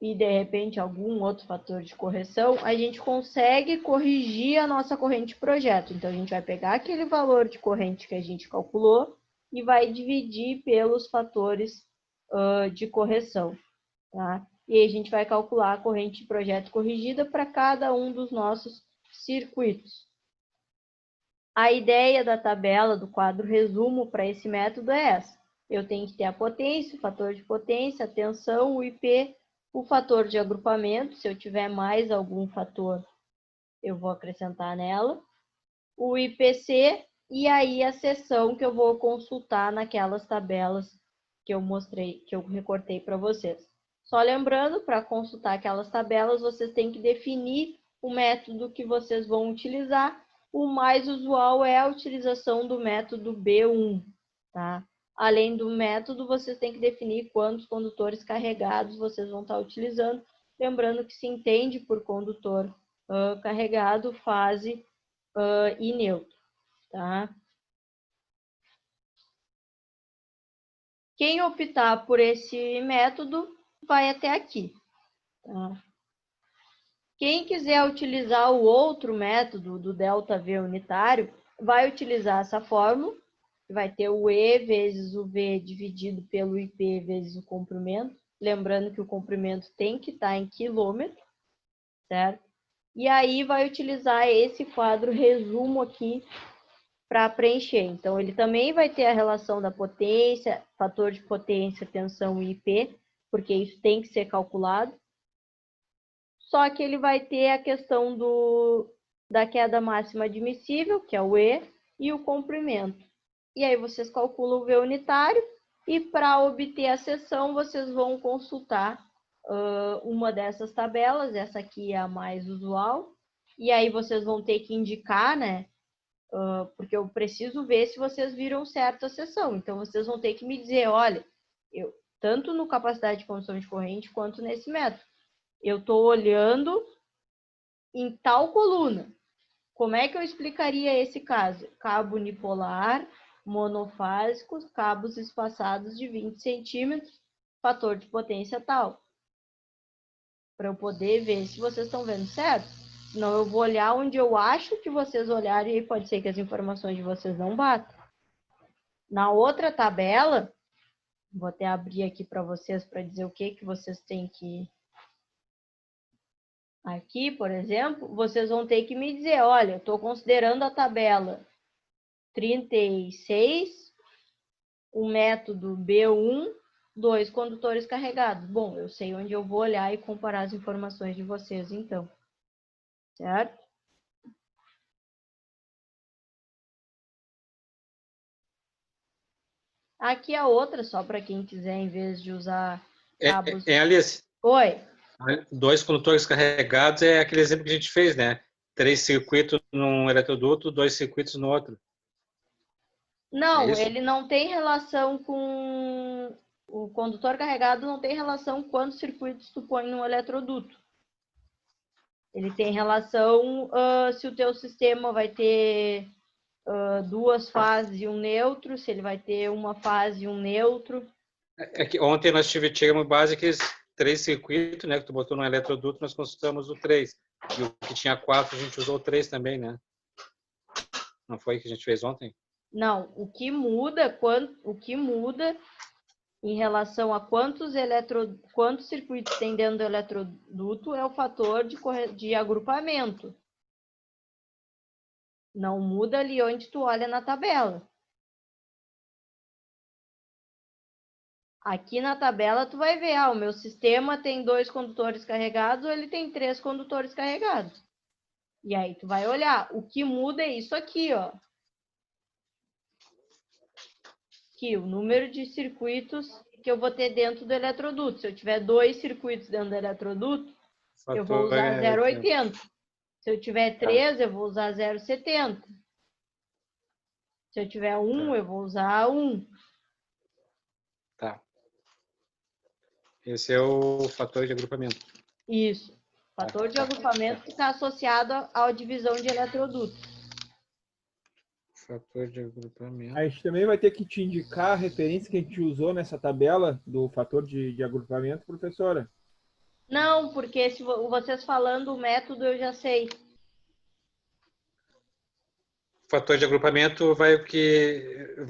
e de repente algum outro fator de correção, a gente consegue corrigir a nossa corrente de projeto. Então, a gente vai pegar aquele valor de corrente que a gente calculou e vai dividir pelos fatores de correção, tá? E aí a gente vai calcular a corrente de projeto corrigida para cada um dos nossos circuitos. A ideia da tabela, do quadro resumo para esse método é essa. Eu tenho que ter a potência, o fator de potência, a tensão, o IP, o fator de agrupamento. Se eu tiver mais algum fator, eu vou acrescentar nela. O IPC e aí a seção que eu vou consultar naquelas tabelas que eu mostrei, que eu recortei para vocês. Só lembrando, para consultar aquelas tabelas, vocês têm que definir o método que vocês vão utilizar. O mais usual é a utilização do método B1, tá? Além do método, vocês têm que definir quantos condutores carregados vocês vão estar utilizando. Lembrando que se entende por condutor carregado, fase e neutro, tá? Quem optar por esse método vai até aqui, tá? Quem quiser utilizar o outro método do ΔV unitário, vai utilizar essa fórmula, que vai ter o E vezes o V dividido pelo IP vezes o comprimento. Lembrando que o comprimento tem que estar em quilômetro, certo? E aí vai utilizar esse quadro resumo aqui para preencher. Então, ele também vai ter a relação da potência, fator de potência, tensão e IP, porque isso tem que ser calculado. Só que ele vai ter a questão da queda máxima admissível, que é o E, e o comprimento. E aí vocês calculam o V unitário e para obter a seção vocês vão consultar uma dessas tabelas, essa aqui é a mais usual, e aí vocês vão ter que indicar, né? Porque eu preciso ver se vocês viram certo a seção. Então vocês vão ter que me dizer, olha, tanto no capacidade de condução de corrente quanto nesse método, eu estou olhando em tal coluna. Como é que eu explicaria esse caso? Cabo unipolar, monofásico, cabos espaçados de 20 centímetros, fator de potência tal. Para eu poder ver se vocês estão vendo certo. Senão eu vou olhar onde eu acho que vocês olharem e pode ser que as informações de vocês não batam. Na outra tabela, vou até abrir aqui para vocês para dizer o que vocês têm que... Aqui, por exemplo, vocês vão ter que me dizer, olha, eu estou considerando a tabela 36, o método B1, 2 condutores carregados. Bom, eu sei onde eu vou olhar e comparar as informações de vocês, então. Certo? Aqui a outra, só para quem quiser, em vez de usar cabos...
Alice.
Oi.
2 condutores carregados é aquele exemplo que a gente fez, né? 3 circuitos num eletroduto, 2 circuitos no outro.
Não, ele não tem relação com... O condutor carregado não tem relação com quantos circuitos tu põe no eletroduto. Ele tem relação se o teu sistema vai ter 2 fases e um neutro, se ele vai ter uma fase e um neutro.
É que ontem nós tivemos base que 3 circuitos, né? Que tu botou no eletroduto, nós consultamos o 3. E o que tinha 4, a gente usou o 3 também, né? Não foi o que a gente fez ontem?
Não, o que muda em relação a quantos circuitos tem dentro do eletroduto é o fator de agrupamento. Não muda ali onde tu olha na tabela. Aqui na tabela tu vai ver, o meu sistema tem 2 condutores carregados ou ele tem 3 condutores carregados. E aí tu vai olhar, o que muda é isso aqui, ó. Aqui, o número de circuitos que eu vou ter dentro do eletroduto. Se eu tiver 2 circuitos dentro do eletroduto, eu vou usar 0,80. Se eu tiver 3, eu vou usar 0,70. Se eu tiver 1, eu vou usar 1.
Tá. Esse é o fator de agrupamento.
Isso. Fator de agrupamento que está associado à divisão de eletrodutos.
Fator de agrupamento.
A gente também vai ter que te indicar a referência que a gente usou nessa tabela do fator de agrupamento, professora.
Não, porque se vocês falando o método, eu já sei.
O fator de agrupamento vai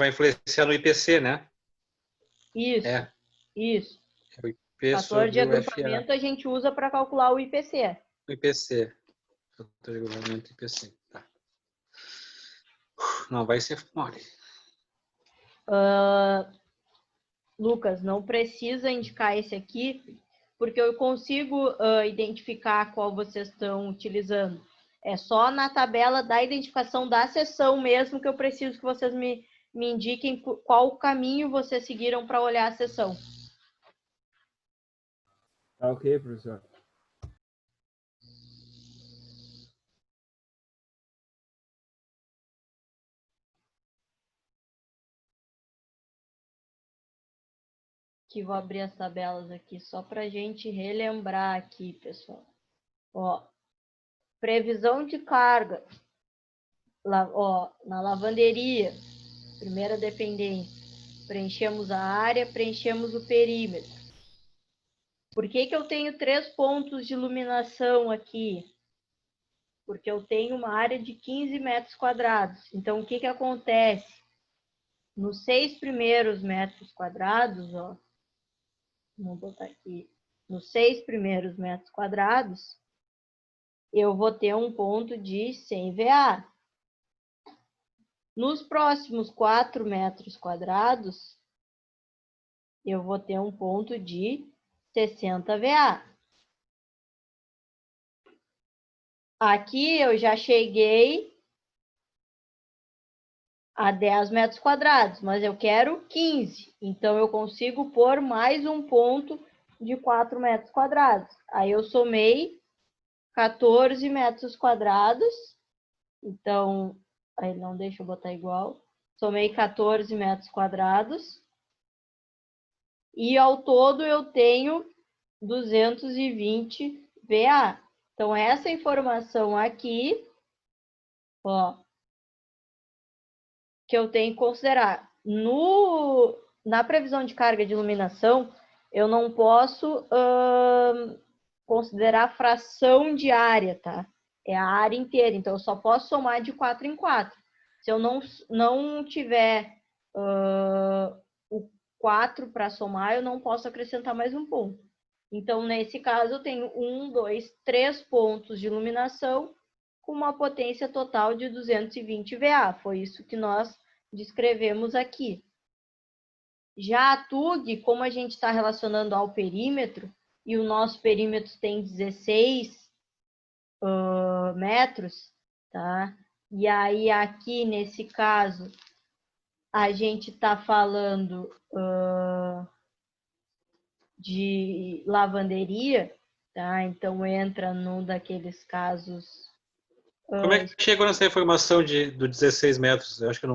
influenciar no IPC, né?
Isso, isso.
O IP
Fator de
sobre o
agrupamento
FA.
a gente usa para calcular o IPC.
O IPC. Fator de agrupamento IPC. Tá. Não vai ser mole.
Lucas, não precisa indicar esse aqui, porque eu consigo identificar qual vocês estão utilizando. É só na tabela da identificação da seção mesmo que eu preciso que vocês me indiquem qual caminho vocês seguiram para olhar a seção.
Tá ok, professor.
Que vou abrir as tabelas aqui só para a gente relembrar aqui, pessoal. Ó, previsão de carga. Na lavanderia, primeira dependência, preenchemos a área, preenchemos o perímetro. Por que eu tenho 3 pontos de iluminação aqui? Porque eu tenho uma área de 15 metros quadrados. Então, o que acontece? Nos 6 primeiros metros quadrados, ó, vou botar aqui, nos 6 primeiros metros quadrados, eu vou ter um ponto de 100 VA. Nos próximos 4 metros quadrados, eu vou ter um ponto de 60 VA. Aqui eu já cheguei a 10 metros quadrados, mas eu quero 15. Então, eu consigo pôr mais um ponto de 4 metros quadrados. Aí, eu somei 14 metros quadrados. Então, aí não deixa eu botar igual. Somei 14 metros quadrados. E, ao todo, eu tenho 220 VA. Então, essa informação aqui, ó, que eu tenho que considerar. Na previsão de carga de iluminação, eu não posso considerar fração de área, tá? É a área inteira, então eu só posso somar de 4 em 4. Se eu não tiver o 4 para somar, eu não posso acrescentar mais um ponto. Então, nesse caso, eu tenho 1, 2, 3 pontos de iluminação com uma potência total de 220 VA. Foi isso que nós descrevemos aqui. Já a TUG, como a gente está relacionando ao perímetro, e o nosso perímetro tem 16 metros, tá? E aí, aqui, nesse caso, a gente está falando de lavanderia, tá? Então, entra num daqueles casos...
Como é que chegou nessa informação do 16 metros? Eu acho que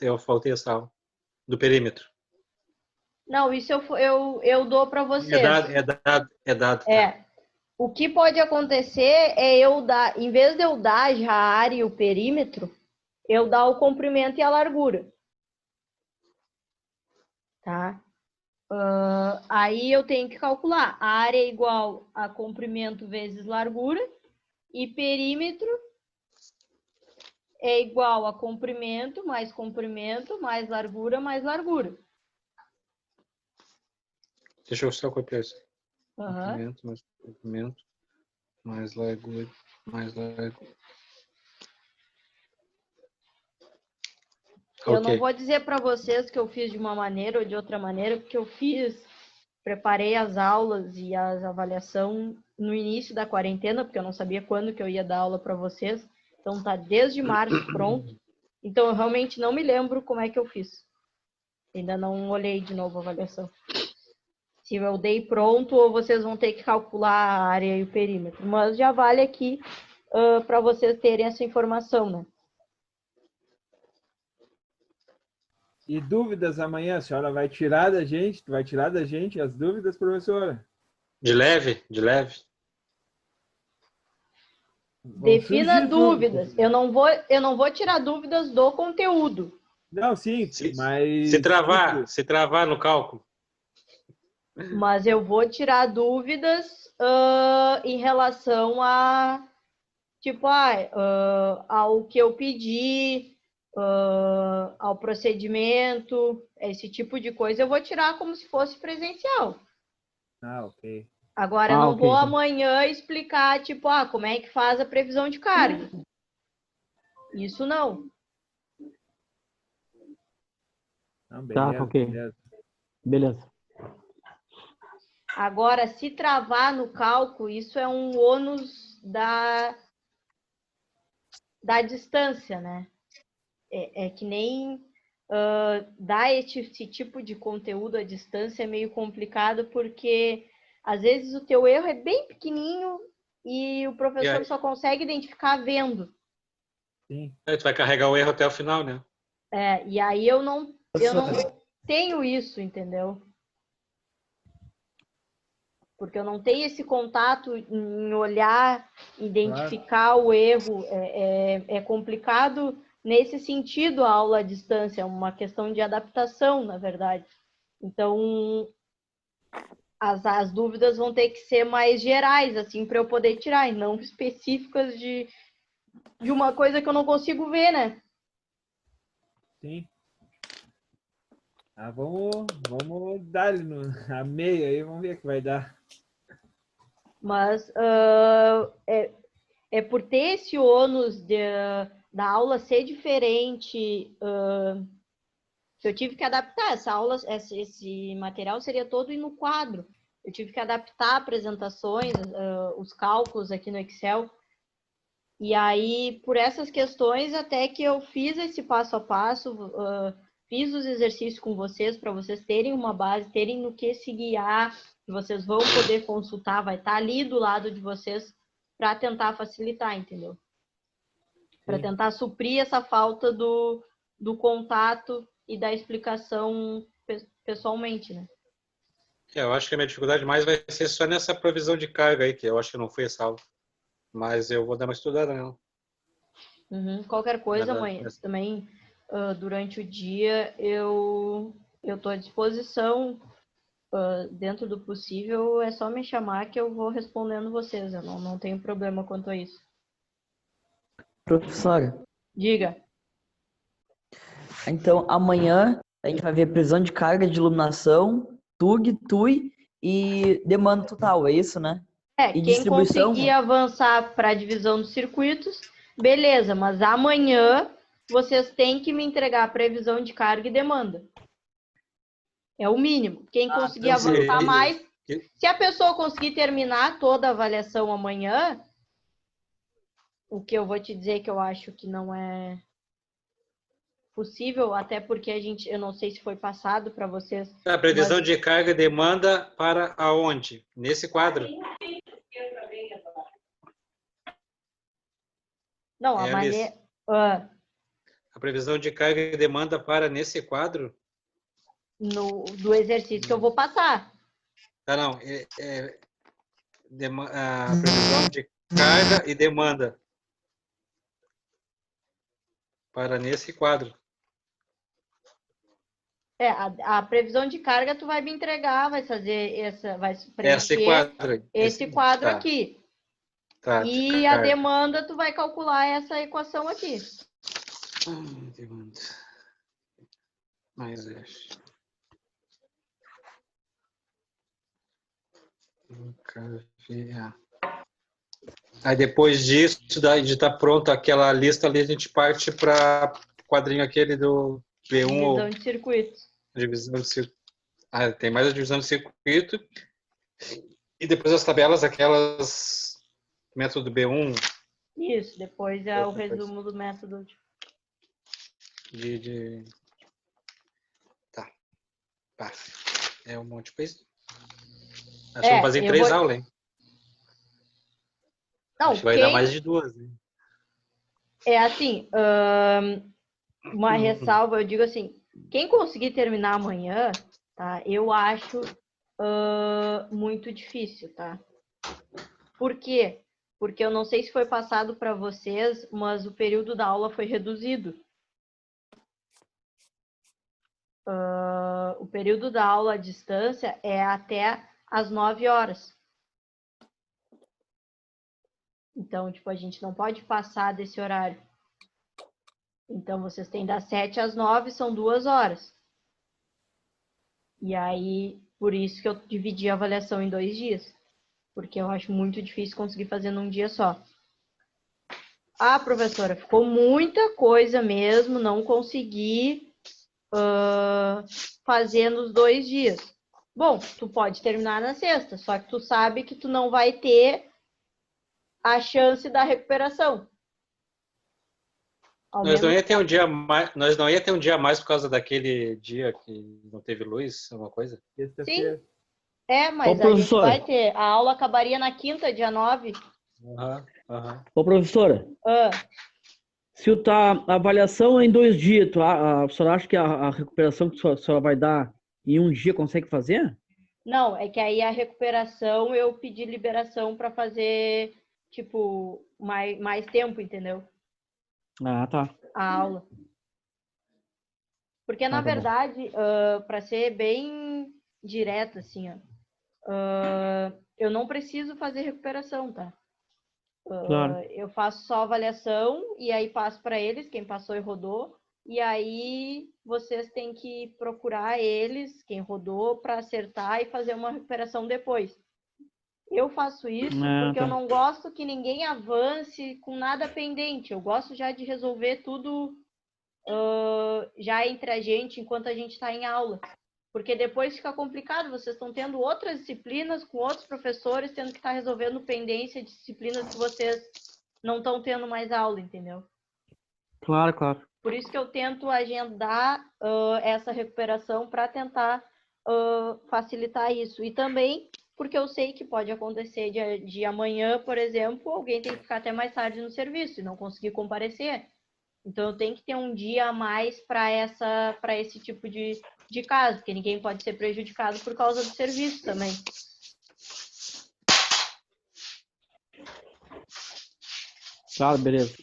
eu faltei essa aula. Do perímetro.
Não, isso eu dou para vocês.
É dado.
Tá. O que pode acontecer é eu dar, em vez de eu dar já a área e o perímetro, eu dar o comprimento e a largura. Tá? Aí eu tenho que calcular. A área é igual a comprimento vezes largura e perímetro é igual a comprimento mais largura mais largura.
Deixa eu só copiar isso. Comprimento mais comprimento mais largura mais largura.
Eu não vou dizer para vocês que eu fiz de uma maneira ou de outra maneira, porque eu preparei as aulas e as avaliação no início da quarentena, porque eu não sabia quando que eu ia dar aula para vocês. Então, tá desde março pronto. Então, eu realmente não me lembro como é que eu fiz. Ainda não olhei de novo a avaliação. Se eu dei pronto ou vocês vão ter que calcular a área e o perímetro. Mas já vale aqui para vocês terem essa informação, né?
E dúvidas amanhã? A senhora vai tirar da gente? Vai tirar da gente as dúvidas, professora?
De leve, de leve.
Defina dúvidas. Eu não vou tirar dúvidas do conteúdo.
Não, sim, mas...
Se travar no cálculo.
Mas eu vou tirar dúvidas em relação a, tipo, ao que eu pedi, ao procedimento, esse tipo de coisa eu vou tirar como se fosse presencial.
Ah, ok.
Agora, eu
Ah,
não
ok,
vou
então.
amanhã explicar, tipo, como é que faz a previsão de carga. Isso não.
Não,
Tá,
beleza,
ok.
beleza.
Beleza.
Agora, se travar no cálculo, isso é um ônus da distância, né? É que nem dar esse tipo de conteúdo à distância é meio complicado, porque às vezes o teu erro é bem pequenininho e o
E
professor
aí,
só consegue identificar vendo.
Sim.
tu vai carregar o erro até o final, né?
E aí eu não tenho isso, entendeu? Porque eu não tenho esse contato em olhar, identificar o erro. É complicado nesse sentido a aula à distância, é uma questão de adaptação, na verdade. Então, as dúvidas vão ter que ser mais gerais, assim, para eu poder tirar, e não específicas de uma coisa que eu não consigo ver, né?
Sim. Ah, vamos dar-lhe a meia aí, vamos ver o que vai dar.
Mas é por ter esse ônus da aula ser diferente, que eu tive que adaptar essa aula, esse material seria todo no quadro. Eu tive que adaptar apresentações, os cálculos aqui no Excel. E aí, por essas questões, até que eu fiz esse passo a passo, fiz os exercícios com vocês, para vocês terem uma base, terem no que se guiar, que vocês vão poder consultar, vai estar ali do lado de vocês para tentar facilitar, entendeu? Para tentar suprir essa falta do contato e da explicação pessoalmente, né?
Eu acho que a minha dificuldade mais vai ser só nessa provisão de carga aí, que eu acho que não foi essa aula. Mas eu vou dar uma estudada nela.
Qualquer coisa, mãe, também durante o dia eu estou à disposição, dentro do possível, é só me chamar que eu vou respondendo vocês, eu não tenho problema quanto a isso.
Professora,
Diga.
então amanhã a gente vai ver previsão de carga de iluminação, TUG, TUI e demanda total, é isso, né? E
Quem
distribuição?
conseguir avançar para a divisão dos circuitos, beleza, mas amanhã vocês têm que me entregar a previsão de carga e demanda. É o mínimo. Quem conseguir avançar mais, se a pessoa conseguir terminar toda a avaliação amanhã, o que eu vou te dizer que eu acho que não é possível, até porque eu não sei se foi passado para vocês.
A previsão de carga e demanda para aonde? Nesse quadro?
Não, a maneira... A
previsão de carga e demanda para nesse quadro?
Do exercício que eu vou passar.
Não. A previsão de carga e demanda para nesse quadro.
A previsão de carga tu vai me entregar, vai preencher esse quadro aqui.
Tá,
e a demanda tu vai calcular essa equação aqui.
Demanda. Mais Aí depois disso, de estar pronto aquela lista ali, a gente parte para o quadrinho aquele do B1.
Divisão de circuitos.
Divisão de circuito. Tem mais a divisão de circuito. E depois as tabelas, aquelas método B1.
Isso, depois é o resumo do método.
Tá. É um monte de coisa. Acho que vamos fazer em 3 aulas, hein?
Não,
acho que vai dar mais de 2. Hein?
É assim, uma ressalva, eu digo assim, quem conseguir terminar amanhã, tá? Eu acho muito difícil, tá? Por quê? Porque eu não sei se foi passado para vocês, mas o período da aula foi reduzido. o período da aula à distância é até às 9 horas. Então, tipo, a gente não pode passar desse horário. Então, vocês têm das 7 às 9, são 2 horas. E aí, por isso que eu dividi a avaliação em 2 dias. Porque eu acho muito difícil conseguir fazer num dia só. Ah, professora, ficou muita coisa mesmo, não consegui fazer nos 2 dias. Bom, tu pode terminar na sexta, só que tu sabe que tu não vai ter a chance da recuperação.
Nós não ia ter um dia a mais por causa daquele dia que não teve luz, alguma coisa?
Sim. Mas
Ô,
a gente
professor.
vai ter. A aula acabaria na quinta, dia 9.
Ô, professora, se a avaliação é em 2 dias, a senhora acha que a recuperação que a senhora vai dar em um dia consegue fazer?
Não, é que aí a recuperação eu pedi liberação para fazer, tipo, mais tempo, entendeu?
Ah, tá.
A aula. Porque, na
Tá bom.
verdade, para ser bem direta, assim, eu não preciso fazer recuperação, tá?
Claro.
Eu faço só avaliação e aí passo para eles, quem passou e rodou, e aí vocês têm que procurar eles, quem rodou, para acertar e fazer uma recuperação depois. Eu faço isso porque eu não gosto que ninguém avance com nada pendente. Eu gosto já de resolver tudo já entre a gente, enquanto a gente está em aula. Porque depois fica complicado, vocês estão tendo outras disciplinas com outros professores, tendo que estar resolvendo pendência de disciplinas que vocês não estão tendo mais aula, entendeu?
Claro, claro.
Por isso que eu tento agendar essa recuperação para tentar facilitar isso. E também porque eu sei que pode acontecer de amanhã, por exemplo, alguém tem que ficar até mais tarde no serviço e não conseguir comparecer. Então, eu tenho que ter um dia a mais para esse tipo de caso, porque ninguém pode ser prejudicado por causa do serviço também.
Claro, beleza.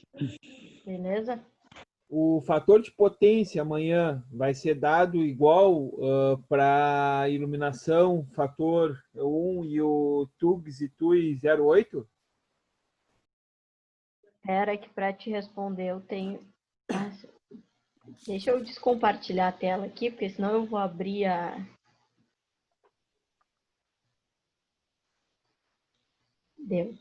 Beleza?
O fator de potência amanhã vai ser dado igual para iluminação, fator 1 e o TUGS e TUI 08?
Espera que para te responder eu tenho... Deixa eu descompartilhar a tela aqui, porque senão eu vou abrir a... Deu.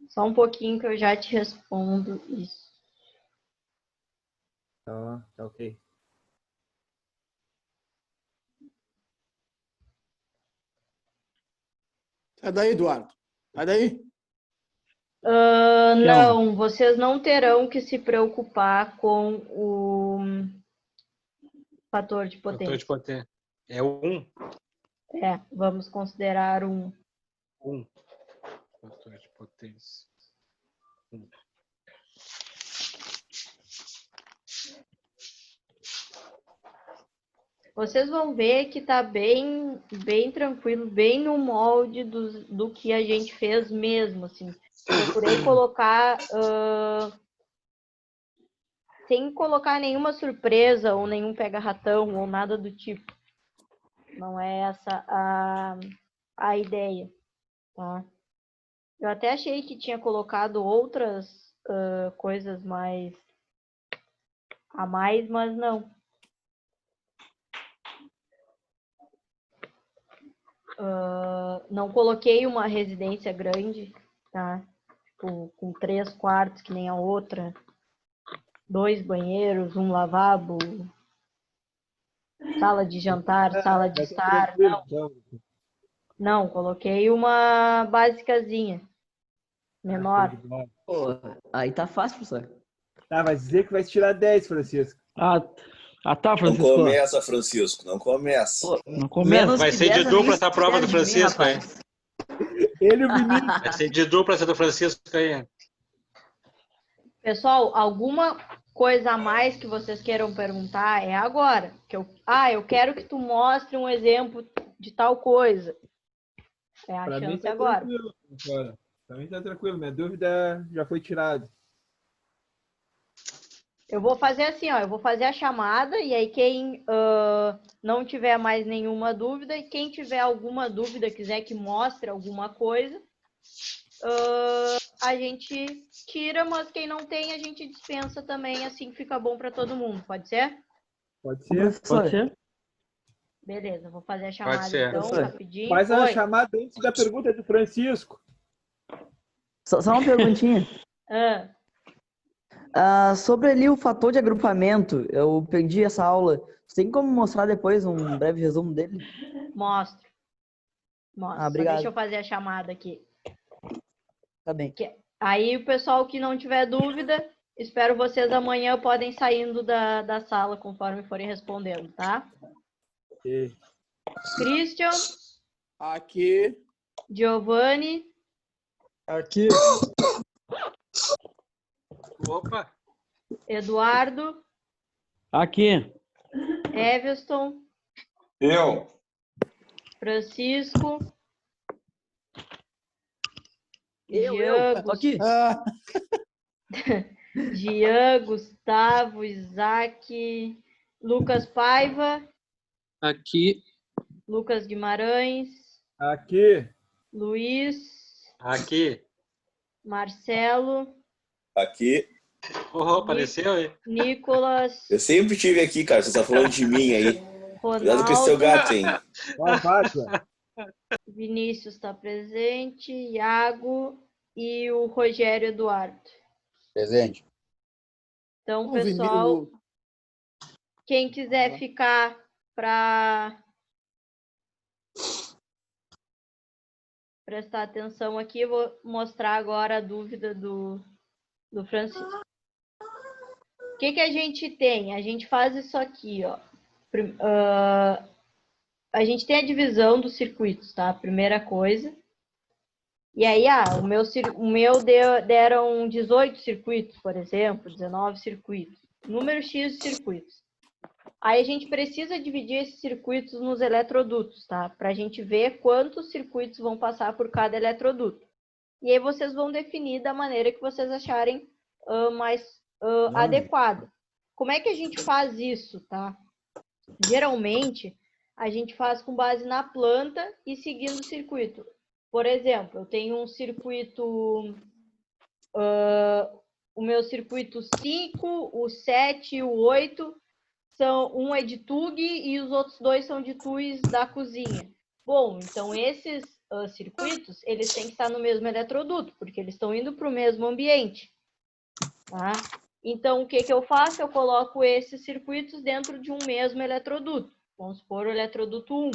Só um pouquinho que eu já te respondo isso.
Tá ok.
Sai daí, Eduardo. Sai daí.
Não, vocês não terão que se preocupar com o fator de potência.
Fator de potência. É 1.
Vamos considerar 1.
1. Fator de potência. 1.
Vocês vão ver que tá bem tranquilo, bem no molde do que a gente fez mesmo, assim. Procurei colocar sem colocar nenhuma surpresa ou nenhum pega-ratão ou nada do tipo. Não é essa a ideia, tá? Eu até achei que tinha colocado outras coisas mais a mais, mas não. Não coloquei uma residência grande, tá? Tipo, com 3 quartos, que nem a outra. 2 banheiros, um lavabo, sala de jantar, sala de estar. Não, coloquei uma basicazinha, menor.
Pô, aí tá fácil, professor.
Vai dizer que vai te tirar 10, Francisco.
Tá, Francisco.
Não começa, Francisco, não começa.
Pô,
Não começa.
Vai ser de dupla essa prova do Francisco, hein?
Ele e o menino.
Vai ser de dupla essa do Francisco aí.
Pessoal, alguma coisa a mais que vocês queiram perguntar é agora. Eu quero que tu mostre um exemplo de tal coisa. É a chance agora.
Também está tranquilo, minha dúvida já foi tirada.
Eu vou fazer assim, ó, eu vou fazer a chamada e aí quem não tiver mais nenhuma dúvida e quem tiver alguma dúvida, quiser que mostre alguma coisa, a gente tira, mas quem não tem, a gente dispensa também, assim fica bom para todo mundo, pode ser?
Pode ser?
Pode ser?
Beleza, vou fazer a chamada
ser.
então,
Professor.
rapidinho.
Faz a
Oi.
chamada antes da pergunta do Francisco.
Só uma perguntinha. Sobre ali o fator de agrupamento, eu perdi essa aula. Você tem como mostrar depois um breve resumo dele?
Mostro. Só
obrigado.
deixa eu fazer a chamada aqui.
Tá bem.
Aí o pessoal que não tiver dúvida, espero vocês amanhã, podem saindo da sala conforme forem respondendo, tá?
Okay.
Christian.
Aqui.
Giovanni.
Aqui.
Opa!
Eduardo.
Aqui.
Everton.
Eu.
Francisco.
Eu. Tô aqui.
Jean, Gustavo, Isaac, Lucas Paiva.
Aqui.
Lucas Guimarães.
Aqui.
Luiz.
Aqui.
Marcelo.
Aqui.
Apareceu aí.
Nicolas.
Eu sempre estive aqui, cara. Você tá falando de mim aí. Cuidado com esse seu gato, hein?
Vinícius está presente. Iago e o Rogério Eduardo.
Presente.
Então, pessoal, quem quiser ficar para prestar atenção aqui, eu vou mostrar agora a dúvida do Francisco. O que a gente tem? A gente faz isso aqui, ó. A gente tem a divisão dos circuitos, tá? Primeira coisa. E aí, o meu deram 18 circuitos, por exemplo, 19 circuitos. Número X de circuitos. Aí a gente precisa dividir esses circuitos nos eletrodutos, tá? Para a gente ver quantos circuitos vão passar por cada eletroduto. E aí vocês vão definir da maneira que vocês acharem mais adequada. Como é que a gente faz isso, tá? Geralmente, a gente faz com base na planta e seguindo o circuito. Por exemplo, eu tenho um circuito, o meu circuito 5, o 7 e o 8, um é de TUG e os outros dois são de TUIs da cozinha. Bom, então esses circuitos, eles têm que estar no mesmo eletroduto, porque eles estão indo para o mesmo ambiente. Tá? Então, o que eu faço? Eu coloco esses circuitos dentro de um mesmo eletroduto. Vamos supor o eletroduto 1.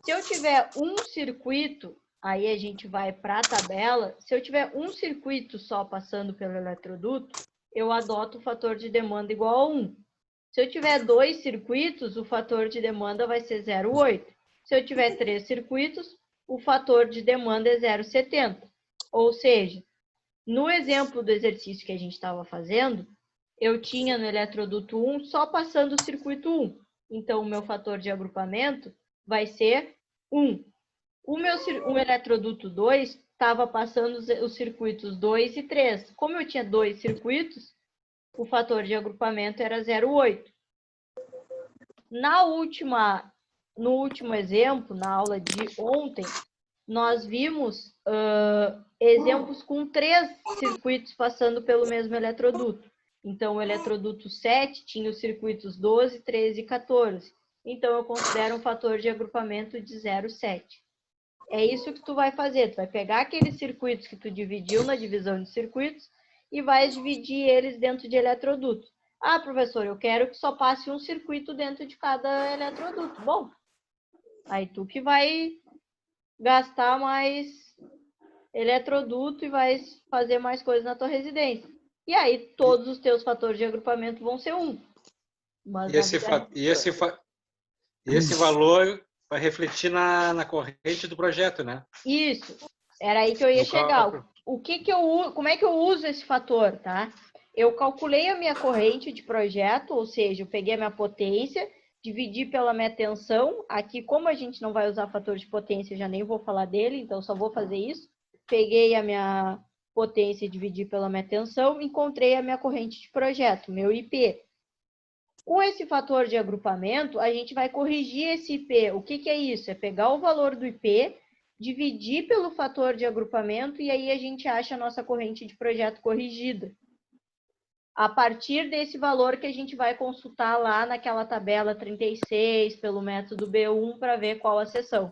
Se eu tiver um circuito, aí a gente vai para a tabela. Se eu tiver um circuito só passando pelo eletroduto, eu adoto o fator de demanda igual a 1. Se eu tiver 2 circuitos, o fator de demanda vai ser 0,8. Se eu tiver 3 circuitos, o fator de demanda é 0,70. Ou seja, no exemplo do exercício que a gente estava fazendo, eu tinha no eletroduto 1 só passando o circuito 1. Então, o meu fator de agrupamento vai ser 1. O eletroduto 2 estava passando os circuitos 2 e 3. Como eu tinha 2 circuitos, o fator de agrupamento era 0,8. No último exemplo, na aula de ontem, nós vimos exemplos com 3 circuitos passando pelo mesmo eletroduto. Então, o eletroduto 7 tinha os circuitos 12, 13 e 14. Então, eu considero um fator de agrupamento de 0,7. É isso que tu vai fazer. Tu vai pegar aqueles circuitos que tu dividiu na divisão de circuitos e vai dividir eles dentro de eletrodutos. Ah, professor, eu quero que só passe um circuito dentro de cada eletroduto. Bom, aí tu que vai gastar mais eletroduto e vai fazer mais coisas na tua residência. E aí, todos os teus fatores de agrupamento vão ser 1. Mas
esse valor vai refletir na corrente do projeto, né?
Isso. Era aí que eu ia chegar. Como é que eu uso esse fator, tá? Eu calculei a minha corrente de projeto, ou seja, eu peguei a minha potência, dividi pela minha tensão. Aqui, como a gente não vai usar fator de potência, eu já nem vou falar dele, então só vou fazer isso. peguei a minha potência e dividi pela minha tensão, encontrei a minha corrente de projeto, meu IP. Com esse fator de agrupamento, a gente vai corrigir esse IP. O que é isso? É pegar o valor do IP, dividir pelo fator de agrupamento e aí a gente acha a nossa corrente de projeto corrigida. A partir desse valor que a gente vai consultar lá naquela tabela 36, pelo método B1, para ver qual a seção.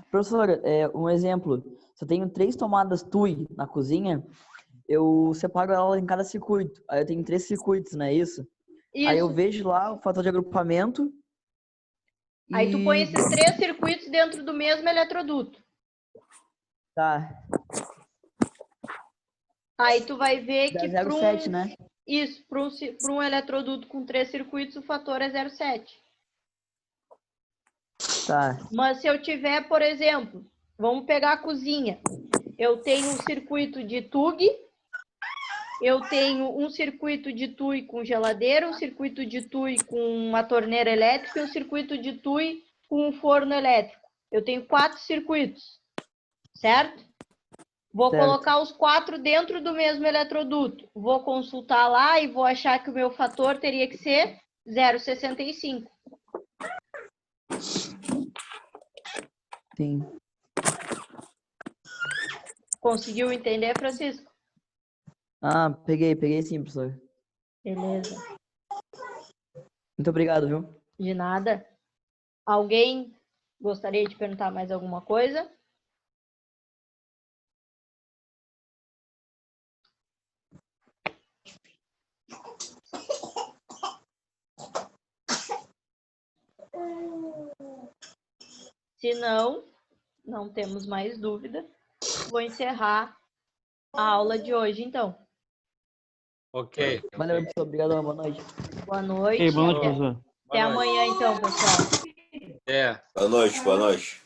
Professora, um exemplo. Se eu tenho 3 tomadas TUI na cozinha, eu separo ela em cada circuito. Aí eu tenho 3 circuitos, não é isso? Aí eu vejo lá o fator de agrupamento.
Aí tu põe esses 3 circuitos dentro do mesmo eletroduto.
Tá.
Aí tu vai ver que
para 0,7, né?
Isso, para um eletroduto com 3 circuitos, o fator é 0,7.
Tá.
Mas se eu tiver, por exemplo, vamos pegar a cozinha. Eu tenho um circuito de TUG, eu tenho um circuito de TUI com geladeira, um circuito de TUI com uma torneira elétrica e um circuito de TUI com um forno elétrico. Eu tenho 4 circuitos, certo? Vou colocar os 4 dentro do mesmo eletroduto. Vou consultar lá e vou achar que o meu fator teria que ser 0,65.
Sim.
Conseguiu entender, Francisco?
Peguei sim, professor.
Beleza.
Muito obrigado, viu?
De nada. Alguém gostaria de perguntar mais alguma coisa? Se não, não temos mais dúvida, vou encerrar a aula de hoje, então.
Ok.
Valeu, professor. Obrigado, boa noite.
Boa noite.
Okay, boa noite, professor.
Até amanhã, então, pessoal.
Boa noite, boa noite.